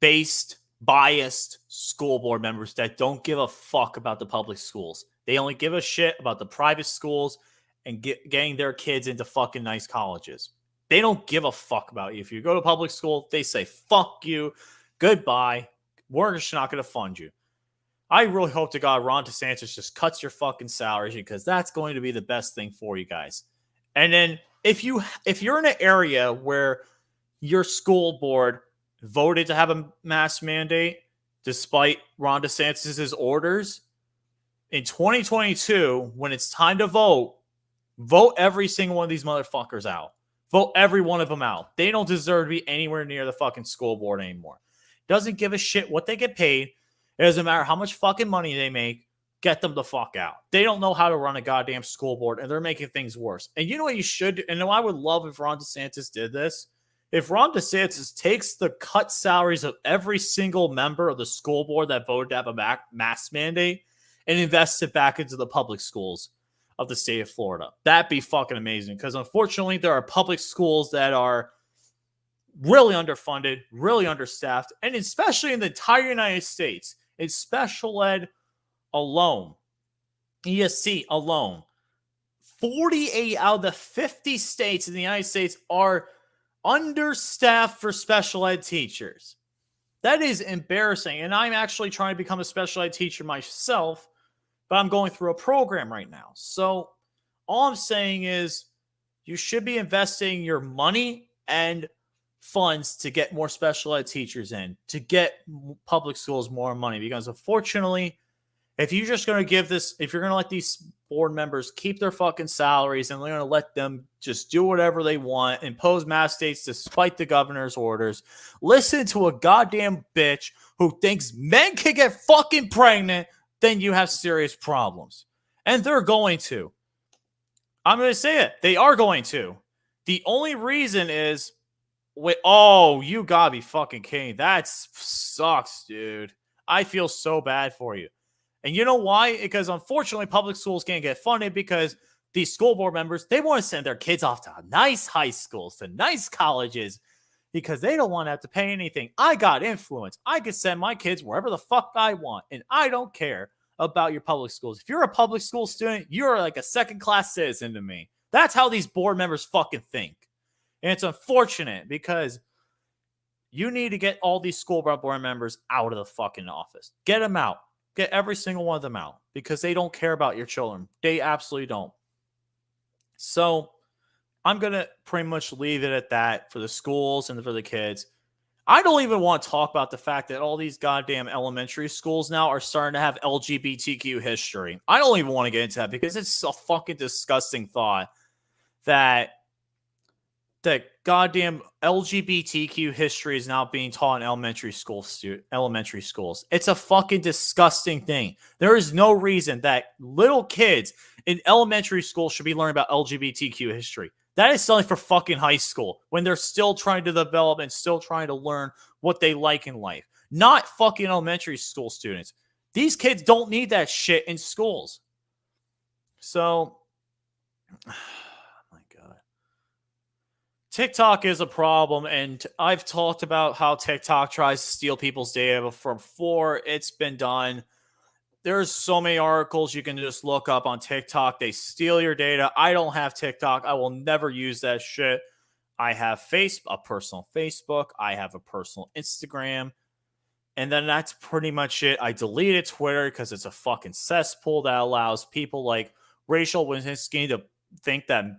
biased school board members that don't give a fuck about the public schools. They only give a shit about the private schools and getting their kids into fucking nice colleges. They don't give a fuck about you. If you go to public school, they say, fuck you, goodbye, we're just not going to fund you. I really hope to God Ron DeSantis just cuts your fucking salaries because that's going to be the best thing for you guys. And then if you're in an area where your school board voted to have a mask mandate despite Ron DeSantis' orders, in 2022, when it's time to vote every single one of these motherfuckers out. Vote every one of them out. They don't deserve to be anywhere near the fucking school board anymore. Doesn't give a shit what they get paid. It doesn't matter how much fucking money they make. Get them the fuck out. They don't know how to run a goddamn school board, and they're making things worse. And you know what you should? And I would love if Ron DeSantis did this. If Ron DeSantis takes the cut salaries of every single member of the school board that voted to have a mask mandate and invests it back into the public schools of the state of Florida. That'd be fucking amazing. Because unfortunately, there are public schools that are really underfunded, really understaffed, and especially in the entire United States, in special ed alone, ESC alone, 48 out of the 50 states in the United States are understaffed for special ed teachers. That is embarrassing. And I'm actually trying to become a special ed teacher myself, but I'm going through a program right now. So all I'm saying is you should be investing your money and funds to get more special ed teachers in, to get public schools more money. Because unfortunately, if you're just going to give this, if you're going to let these board members keep their fucking salaries and they're going to let them just do whatever they want, impose mask dates despite the governor's orders, listen to a goddamn bitch who thinks men can get fucking pregnant, then you have serious problems. And they're going to. I'm going to say it. They are going to. The only reason is, you gotta be fucking kidding. That sucks, dude. I feel so bad for you. And you know why? Because unfortunately, public schools can't get funded because these school board members, they want to send their kids off to nice high schools, to nice colleges, because they don't want to have to pay anything. I got influence. I can send my kids wherever the fuck I want, and I don't care about your public schools. If you're a public school student, you're like a second-class citizen to me. That's how these board members fucking think. And it's unfortunate because you need to get all these school board members out of the fucking office. Get them out. Get every single one of them out because they don't care about your children. They absolutely don't. So I'm going to pretty much leave it at that for the schools and for the kids. I don't even want to talk about the fact that all these goddamn elementary schools now are starting to have LGBTQ history. I don't even want to get into that because it's a fucking disgusting thought that goddamn LGBTQ history is now being taught in elementary schools. It's a fucking disgusting thing. There is no reason that little kids in elementary school should be learning about LGBTQ history. That is something for fucking high school when they're still trying to develop and still trying to learn what they like in life. Not fucking elementary school students. These kids don't need that shit in schools. So, TikTok is a problem, and I've talked about how TikTok tries to steal people's data from before it's been done. There's so many articles you can just look up on TikTok. They steal your data. I don't have TikTok. I will never use that shit. I have a personal Facebook. I have a personal Instagram. And then that's pretty much it. I deleted Twitter because it's a fucking cesspool that allows people like Rachel Winskinsky to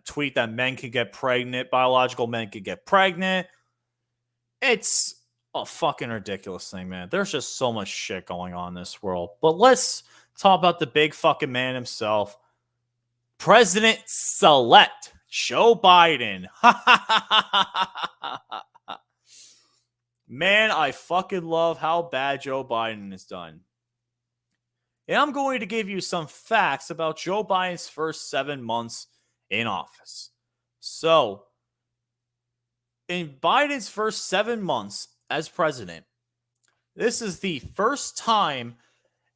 tweet that men can get pregnant, biological men can get pregnant. It's a fucking ridiculous thing, man. There's just so much shit going on in this world. But let's talk about the big fucking man himself, President-elect Joe Biden. Man, I fucking love how bad Joe Biden has done. And I'm going to give you some facts about Joe Biden's first 7 months in office. So, in Biden's first 7 months as president, this is the first time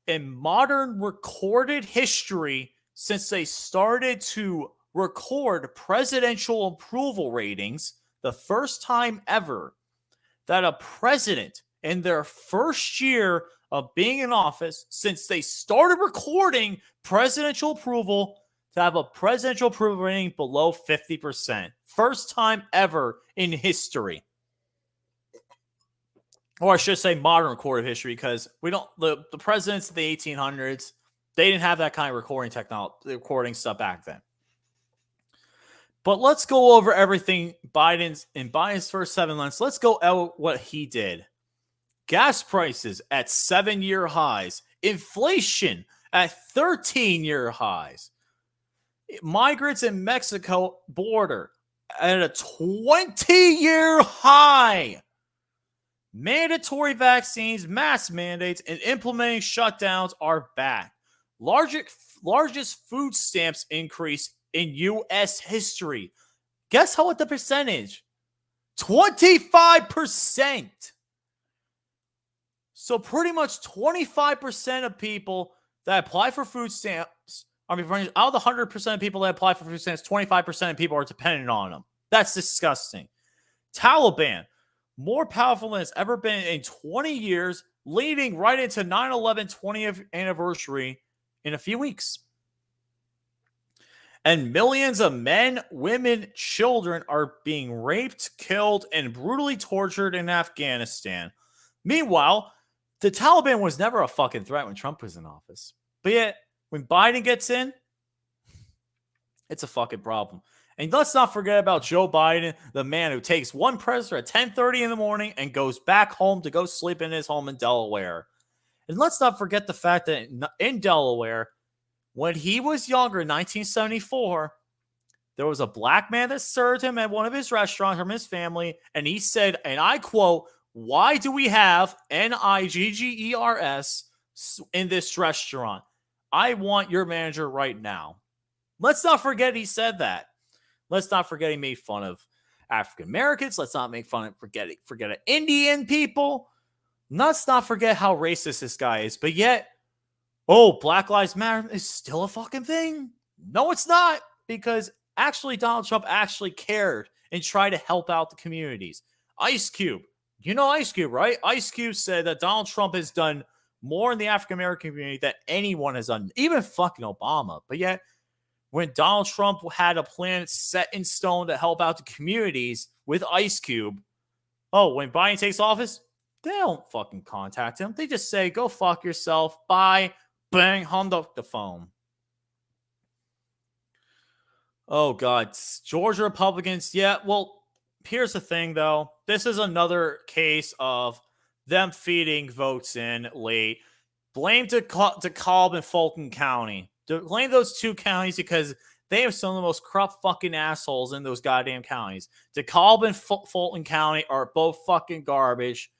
in modern recorded history since they started to record presidential approval ratings, the first time ever that a president in their first year of being in office, since they started recording presidential approval, to have a presidential approval rating below 50%. First time ever in history. Or I should say modern recorded history, because the presidents of the 1800s, they didn't have that kind of recording technology, recording stuff back then. But let's go over everything Biden's first 7 months. Let's go out what he did. Gas prices at 7-year highs. Inflation at 13-year highs. Migrants in Mexico border at a 20-year high. Mandatory vaccines, mask mandates, and implementing shutdowns are back. Largest food stamps increase in U.S. history. Guess what the percentage? 25%. So pretty much 25% of people that apply for food stamps, out of the 100% of people that apply for food stamps, 25% of people are dependent on them. That's disgusting. Taliban, more powerful than it's ever been in 20 years, leading right into 9/11 20th anniversary in a few weeks. And millions of men, women, children are being raped, killed, and brutally tortured in Afghanistan. Meanwhile, the Taliban was never a fucking threat when Trump was in office. But yet, when Biden gets in, it's a fucking problem. And let's not forget about Joe Biden, the man who takes one presser at 10:30 in the morning and goes back home to go sleep in his home in Delaware. And let's not forget the fact that in Delaware, when he was younger, in 1974, there was a black man that served him at one of his restaurants from his family, and he said, and I quote, "Why do we have NIGGERS in this restaurant? I want your manager right now." Let's not forget he said that. Let's not forget he made fun of African Americans. Let's not make fun of forget of Indian people. Let's not forget how racist this guy is. But yet, Black Lives Matter is still a fucking thing. No, it's not, because actually Donald Trump actually cared and tried to help out the communities. Ice Cube. You know Ice Cube, right? Ice Cube said that Donald Trump has done more in the African American community than anyone has done, even fucking Obama. But yet, when Donald Trump had a plan set in stone to help out the communities with Ice Cube, when Biden takes office, they don't fucking contact him. They just say, "Go fuck yourself. Bye." Bang, hung up the phone. Oh, God. Georgia Republicans. Yeah, well, here's the thing, though. This is another case of them feeding votes in late. Blame DeKalb and Fulton County. Blame those two counties because they have some of the most corrupt fucking assholes in those goddamn counties. DeKalb and Fulton County are both fucking garbage.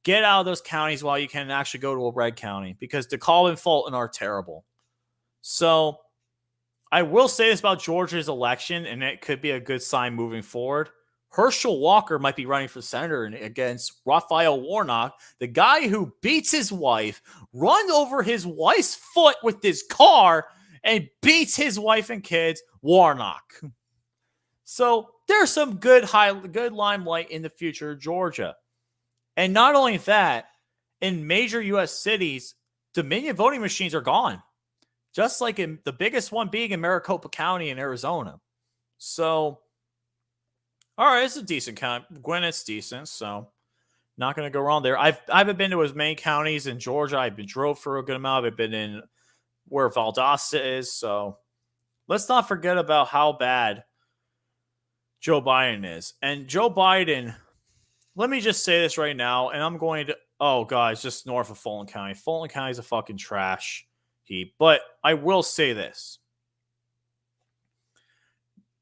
Get out of those counties while you can actually go to a red county, because DeKalb and Fulton are terrible. So I will say this about Georgia's election, and it could be a good sign moving forward. Herschel Walker might be running for senator against Raphael Warnock, the guy who beats his wife, runs over his wife's foot with his car, and beats his wife and kids, Warnock. So there's some good limelight in the future of Georgia. And not only that, in major U.S. cities, Dominion voting machines are gone. Just like in the biggest one being in Maricopa County in Arizona. So, all right, it's a decent county. Gwinnett's decent, so not going to go wrong there. I haven't been to as many counties in Georgia. I've been drove for a good amount. I've been in where Valdosta is, so let's not forget about how bad Joe Biden is. And Joe Biden, let me just say this right now, and I'm going to, oh, guys, just north of Fulton County. Fulton County is a fucking trash heap. But I will say this.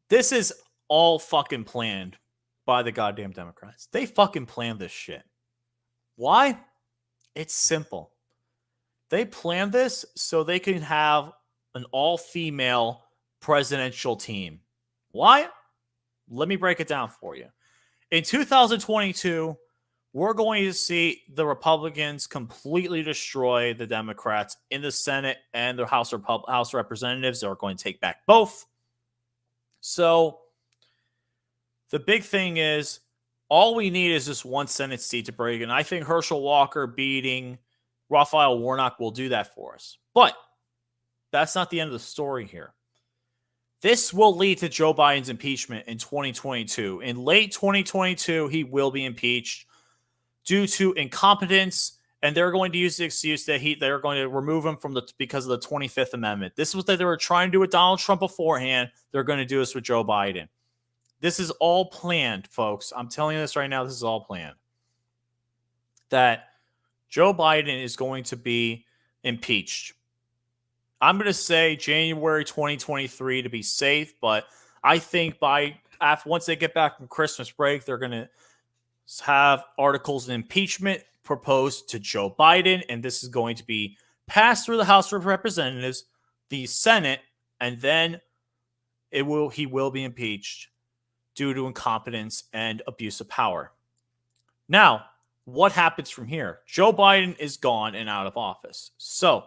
This is all fucking planned by the goddamn Democrats. They fucking planned this shit. Why? It's simple. They planned this so they can have an all-female presidential team. Why? Let me break it down for you. In 2022, we're going to see the Republicans completely destroy the Democrats in the Senate and the House of Representatives. They're going to take back both. So the big thing is all we need is just one Senate seat to break. And I think Herschel Walker beating Raphael Warnock will do that for us. But that's not the end of the story here. This will lead to Joe Biden's impeachment in 2022. In late 2022, he will be impeached due to incompetence, and they're going to use the excuse that they're going to remove him because of the 25th Amendment. This is what they were trying to do with Donald Trump beforehand. They're going to do this with Joe Biden. This is all planned, folks. I'm telling you this right now. This is all planned. That Joe Biden is going to be impeached. I'm going to say January 2023 to be safe, but I think once they get back from Christmas break, they're going to have articles of impeachment proposed to Joe Biden, and this is going to be passed through the House of Representatives, the Senate, and then he will be impeached due to incompetence and abuse of power. Now, what happens from here? Joe Biden is gone and out of office. So,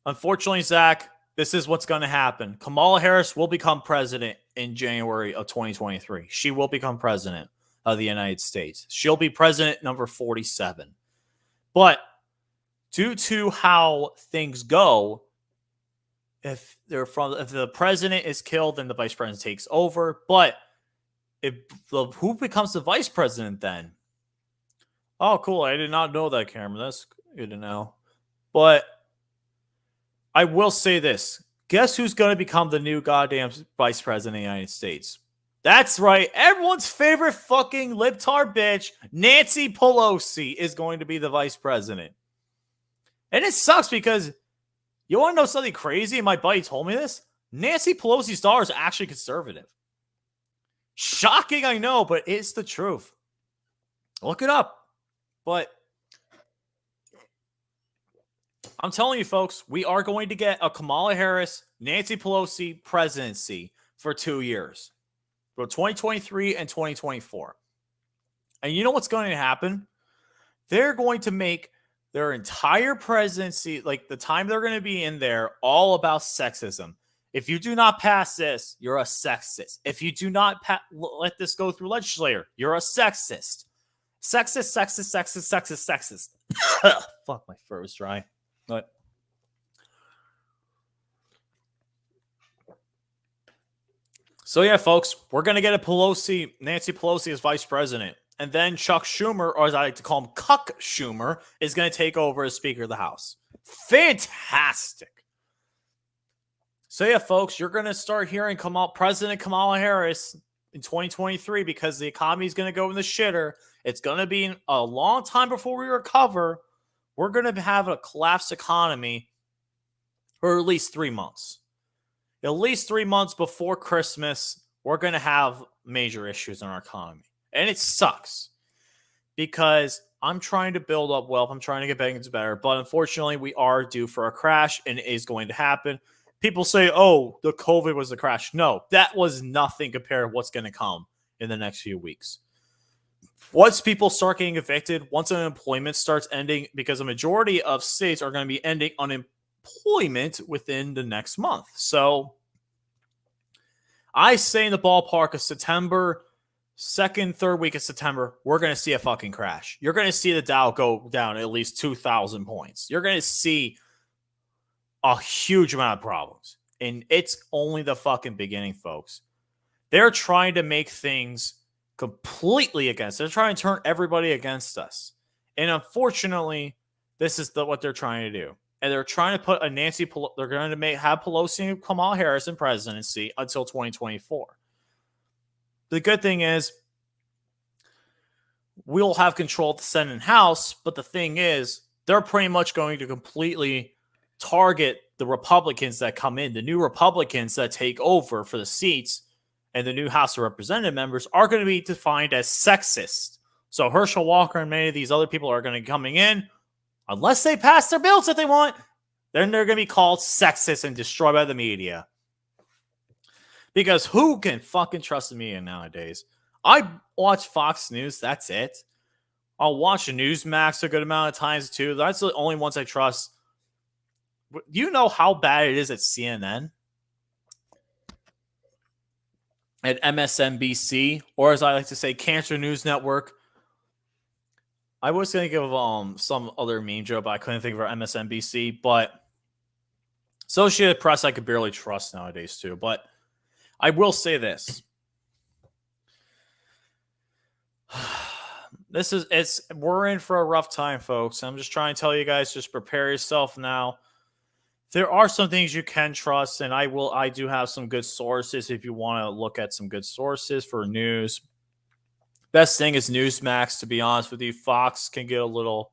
unfortunately, Zach, this is what's going to happen. Kamala Harris will become president in January of 2023. She will become president of the United States. She'll be president number 47. But due to how things go, if the president is killed, then the vice president takes over. But who becomes the vice president then? Oh, cool. I did not know that, Cameron. That's good to know. But I will say this. Guess who's going to become the new goddamn vice president of the United States? That's right. Everyone's favorite fucking libtard bitch, Nancy Pelosi, is going to be the vice president. And it sucks because you want to know something crazy? My buddy told me this. Nancy Pelosi's daughter is actually conservative. Shocking, I know, but it's the truth. Look it up. But I'm telling you, folks, we are going to get a Kamala Harris, Nancy Pelosi presidency for 2 years. For 2023 and 2024. And you know what's going to happen? They're going to make their entire presidency, like the time they're going to be in there, all about sexism. If you do not pass this, you're a sexist. If you do not let this go through legislature, you're a sexist. Sexist, sexist, sexist, sexist, sexist. Fuck, my throat is dry. But so yeah, folks, we're going to get Nancy Pelosi as vice president. And then Chuck Schumer, or as I like to call him, Cuck Schumer, is going to take over as Speaker of the House. Fantastic. So yeah, folks, you're going to start hearing President Kamala Harris in 2023 because the economy is going to go in the shitter. It's going to be a long time before we recover. We're going to have a collapsed economy for at least 3 months. At least 3 months before Christmas, we're going to have major issues in our economy. And it sucks because I'm trying to build up wealth. I'm trying to get things better. But unfortunately, we are due for a crash, and it is going to happen. People say, oh, the COVID was the crash. No, that was nothing compared to what's going to come in the next few weeks. Once people start getting evicted, once unemployment starts ending, because a majority of states are going to be ending unemployment within the next month. So I say in the ballpark of September, second, third week of September, we're going to see a fucking crash. You're going to see the Dow go down at least 2,000 points. You're going to see a huge amount of problems. And it's only the fucking beginning, folks. They're trying to make things completely against. They're trying to turn everybody against us. And unfortunately, this is what they're trying to do. and they're trying to put a they're going to have Pelosi and Kamala Harris in presidency until 2024. The good thing is we'll have control of the Senate and House, but the thing is they're pretty much going to completely target the Republicans that come in. The new Republicans that take over for the seats and the new House of Representative members are going to be defined as sexist. So Herschel Walker and many of these other people are going to be coming in, unless they pass their bills that they want, then they're going to be called sexist and destroyed by the media. Because who can fucking trust the media nowadays? I watch Fox News, that's it. I'll watch Newsmax a good amount of times too. That's the only ones I trust. Do you know how bad it is at CNN? At MSNBC, or as I like to say, Cancer News Network. I was going to give some other meme joke, but I couldn't think of MSNBC. But Associated Press, I could barely trust nowadays too. But I will say this. We're in for a rough time, folks. I'm just trying to tell you guys, just prepare yourself now. There are some things you can trust, and I do have some good sources if you want to look at some good sources for news. Best thing is Newsmax, to be honest with you. Fox can get a little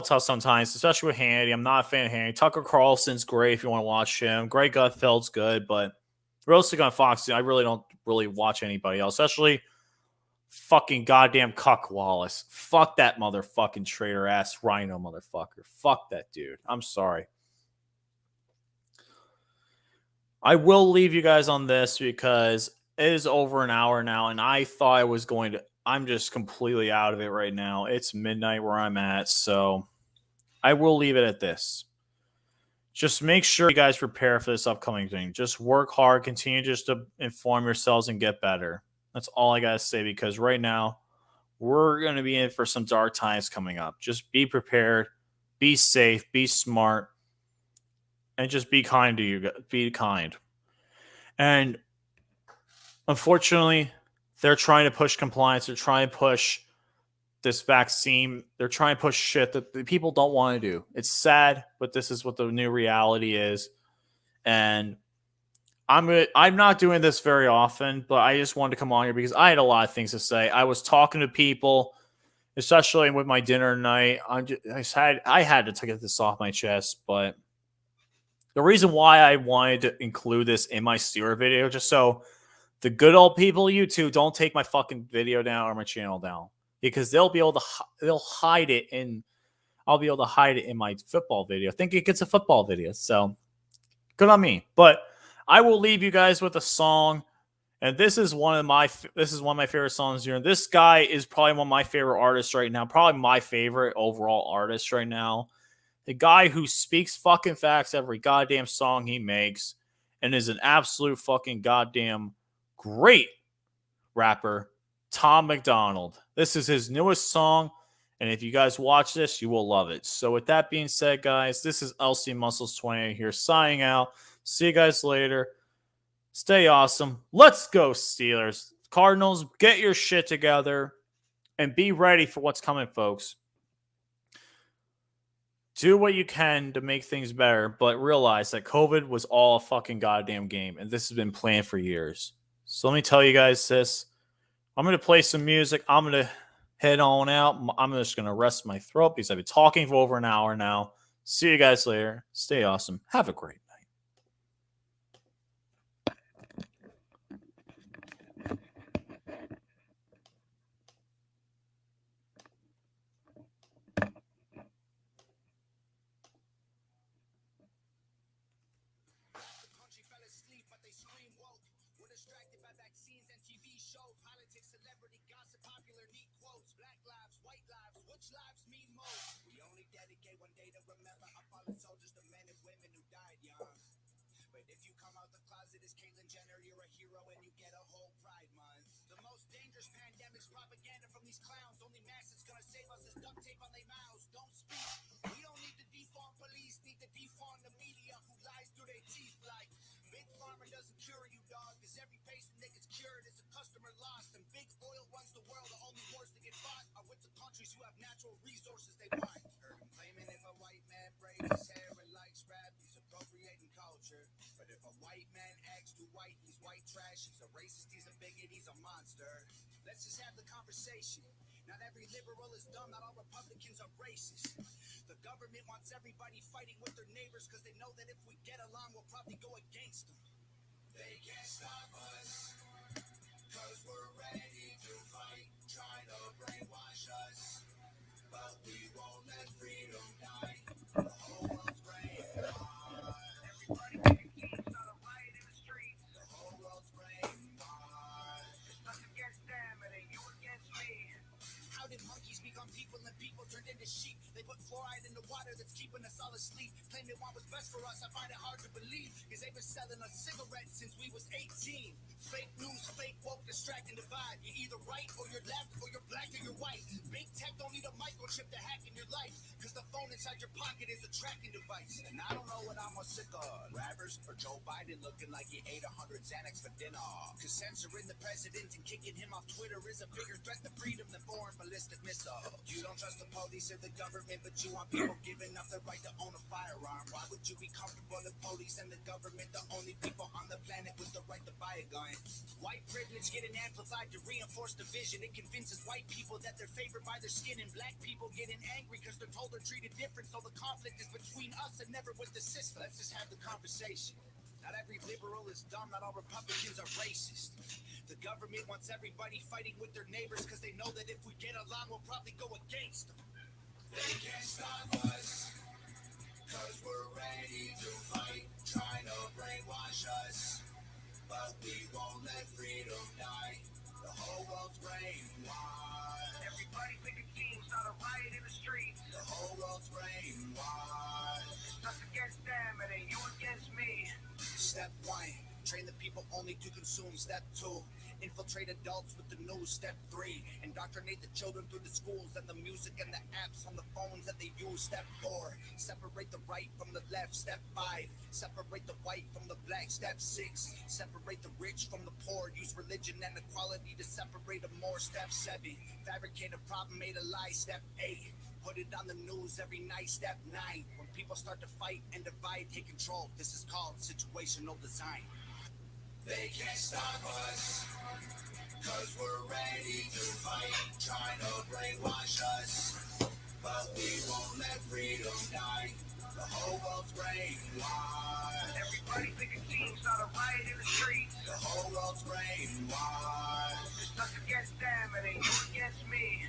tough sometimes, especially with Hannity. I'm not a fan of Hannity. Tucker Carlson's great if you want to watch him. Greg Gutfeld's good, but realistically on Fox, I really don't watch anybody else, especially fucking goddamn Cuck Wallace. Fuck that motherfucking traitor ass rhino motherfucker. Fuck that dude. I'm sorry. I will leave you guys on this because it is over an hour now, and I thought I was going to. I'm just completely out of it right now. It's midnight where I'm at, so I will leave it at this. Just make sure you guys prepare for this upcoming thing. Just work hard, continue just to inform yourselves and get better. That's all I got to say, because right now we're going to be in for some dark times coming up. Just be prepared, be safe, be smart, and just be kind to you. Be kind. And unfortunately, they're trying to push compliance. They're trying to push this vaccine. They're trying to push shit that the people don't want to do. It's sad, but this is what the new reality is. And I'm not doing this very often, but I just wanted to come on here because I had a lot of things to say. I was talking to people, especially with my dinner night. I had to get this off my chest, but the reason why I wanted to include this in my Steeler video, just so the good old people, YouTube, don't take my fucking video down or my channel down, because they'll hide it in. I'll be able to hide it in my football video. I think it gets a football video, so good on me. But I will leave you guys with a song, and this is one of my favorite songs here. This guy is probably one of my favorite artists right now. Probably my favorite overall artist right now. The guy who speaks fucking facts every goddamn song he makes, and is an absolute fucking goddamn great rapper, Tom McDonald. This is his newest song, and if you guys watch this, you will love it. So with that being said, guys, this is LC Muscles 28 here signing out. See you guys later. Stay awesome. Let's go, Steelers. Cardinals, get your shit together and be ready for what's coming, folks. Do what you can to make things better, but realize that COVID was all a fucking goddamn game, and this has been planned for years. So let me tell you guys this. I'm going to play some music. I'm going to head on out. I'm just going to rest my throat because I've been talking for over an hour now. See you guys later. Stay awesome. Have a great night. Propaganda from these clowns. Only mass that's gonna save us is duct tape on their mouths. Don't speak. We don't need to defund police, need to defund the media who lies through their teeth like Big Pharma doesn't cure you, dog. Cause every patient that gets cured is a customer lost. And big oil runs the world. The only wars that get fought are with the countries who have natural resources they want. Heard him claiming if a white man prays His hair and likes rap, he's appropriating culture. But if a white man acts too white, he's white trash. He's a racist, he's a bigot, he's a monster. Let's just have the conversation. Not every liberal is dumb, not all Republicans are racist. The government wants everybody fighting with their neighbors because they know that if we get along, we'll probably go against them. They can't stop us, because we're ready to fight, trying to brainwash us. But we won't let freedom die. The whole world's brainwashed. Everybody making keys, not a riot in the streets. The whole world's brainwashed. It's us against them, and then you against me. How did monkeys become people and people turned into sheep? They put fluoride in the water that's keeping us all asleep. Claiming what was best for us, I find it hard to believe. Because they've been selling us cigarettes since we was 18. Fake news, fake woke, distract and divide. You're either right or you're left, or you're black or you're white. Big tech don't need a microchip to hack in your life. Because the phone inside your pocket is a tracking device. And I don't know what I'm more sick of. Rappers or Joe Biden looking like he ate 100 Xanax for dinner. Because censoring the president and kicking him off Twitter is a bigger threat to freedom than foreign ballistic missiles. You don't trust the police or the government, but you want people giving up the right to own a firearm. Why would you be comfortable if police and the government the only people on the planet with the right to buy a gun? White privilege getting amplified to reinforce division. It convinces white people that they're favored by their skin, and black people getting angry because they're told they're treated different. So the conflict is between us and never with the system. Let's just have the conversation. Not every liberal is dumb, not all Republicans are racist. The government wants everybody fighting with their neighbors because they know that if we get along, we'll probably go against them. They can't stop us, because we're ready to fight, trying to brainwash us. But we won't let freedom die. The whole world's brainwashed. Everybody pick a team, start a riot in the streets. The whole world's brainwashed. It's us against them, and then you against me. Step 1, train the people only to consume. Step 2, infiltrate adults with the news. Step 3, indoctrinate the children through the schools and the music and the apps on the phones that they use. Step 4, separate the right from the left. Step 5, separate the white from the black. Step 6, separate the rich from the poor. Use religion and equality to separate them more. Step 7, fabricate a problem, made a lie. Step 8, put it on the news every night. Step 9, when people start to fight and divide, take control. This is called situational design. They can't stop us, because we're ready to fight, trying to brainwash us. But we won't let freedom die. The whole world's brainwashed. Everybody pick a team, start a riot in the streets. The whole world's brainwashed. It's us against them, and then you against me.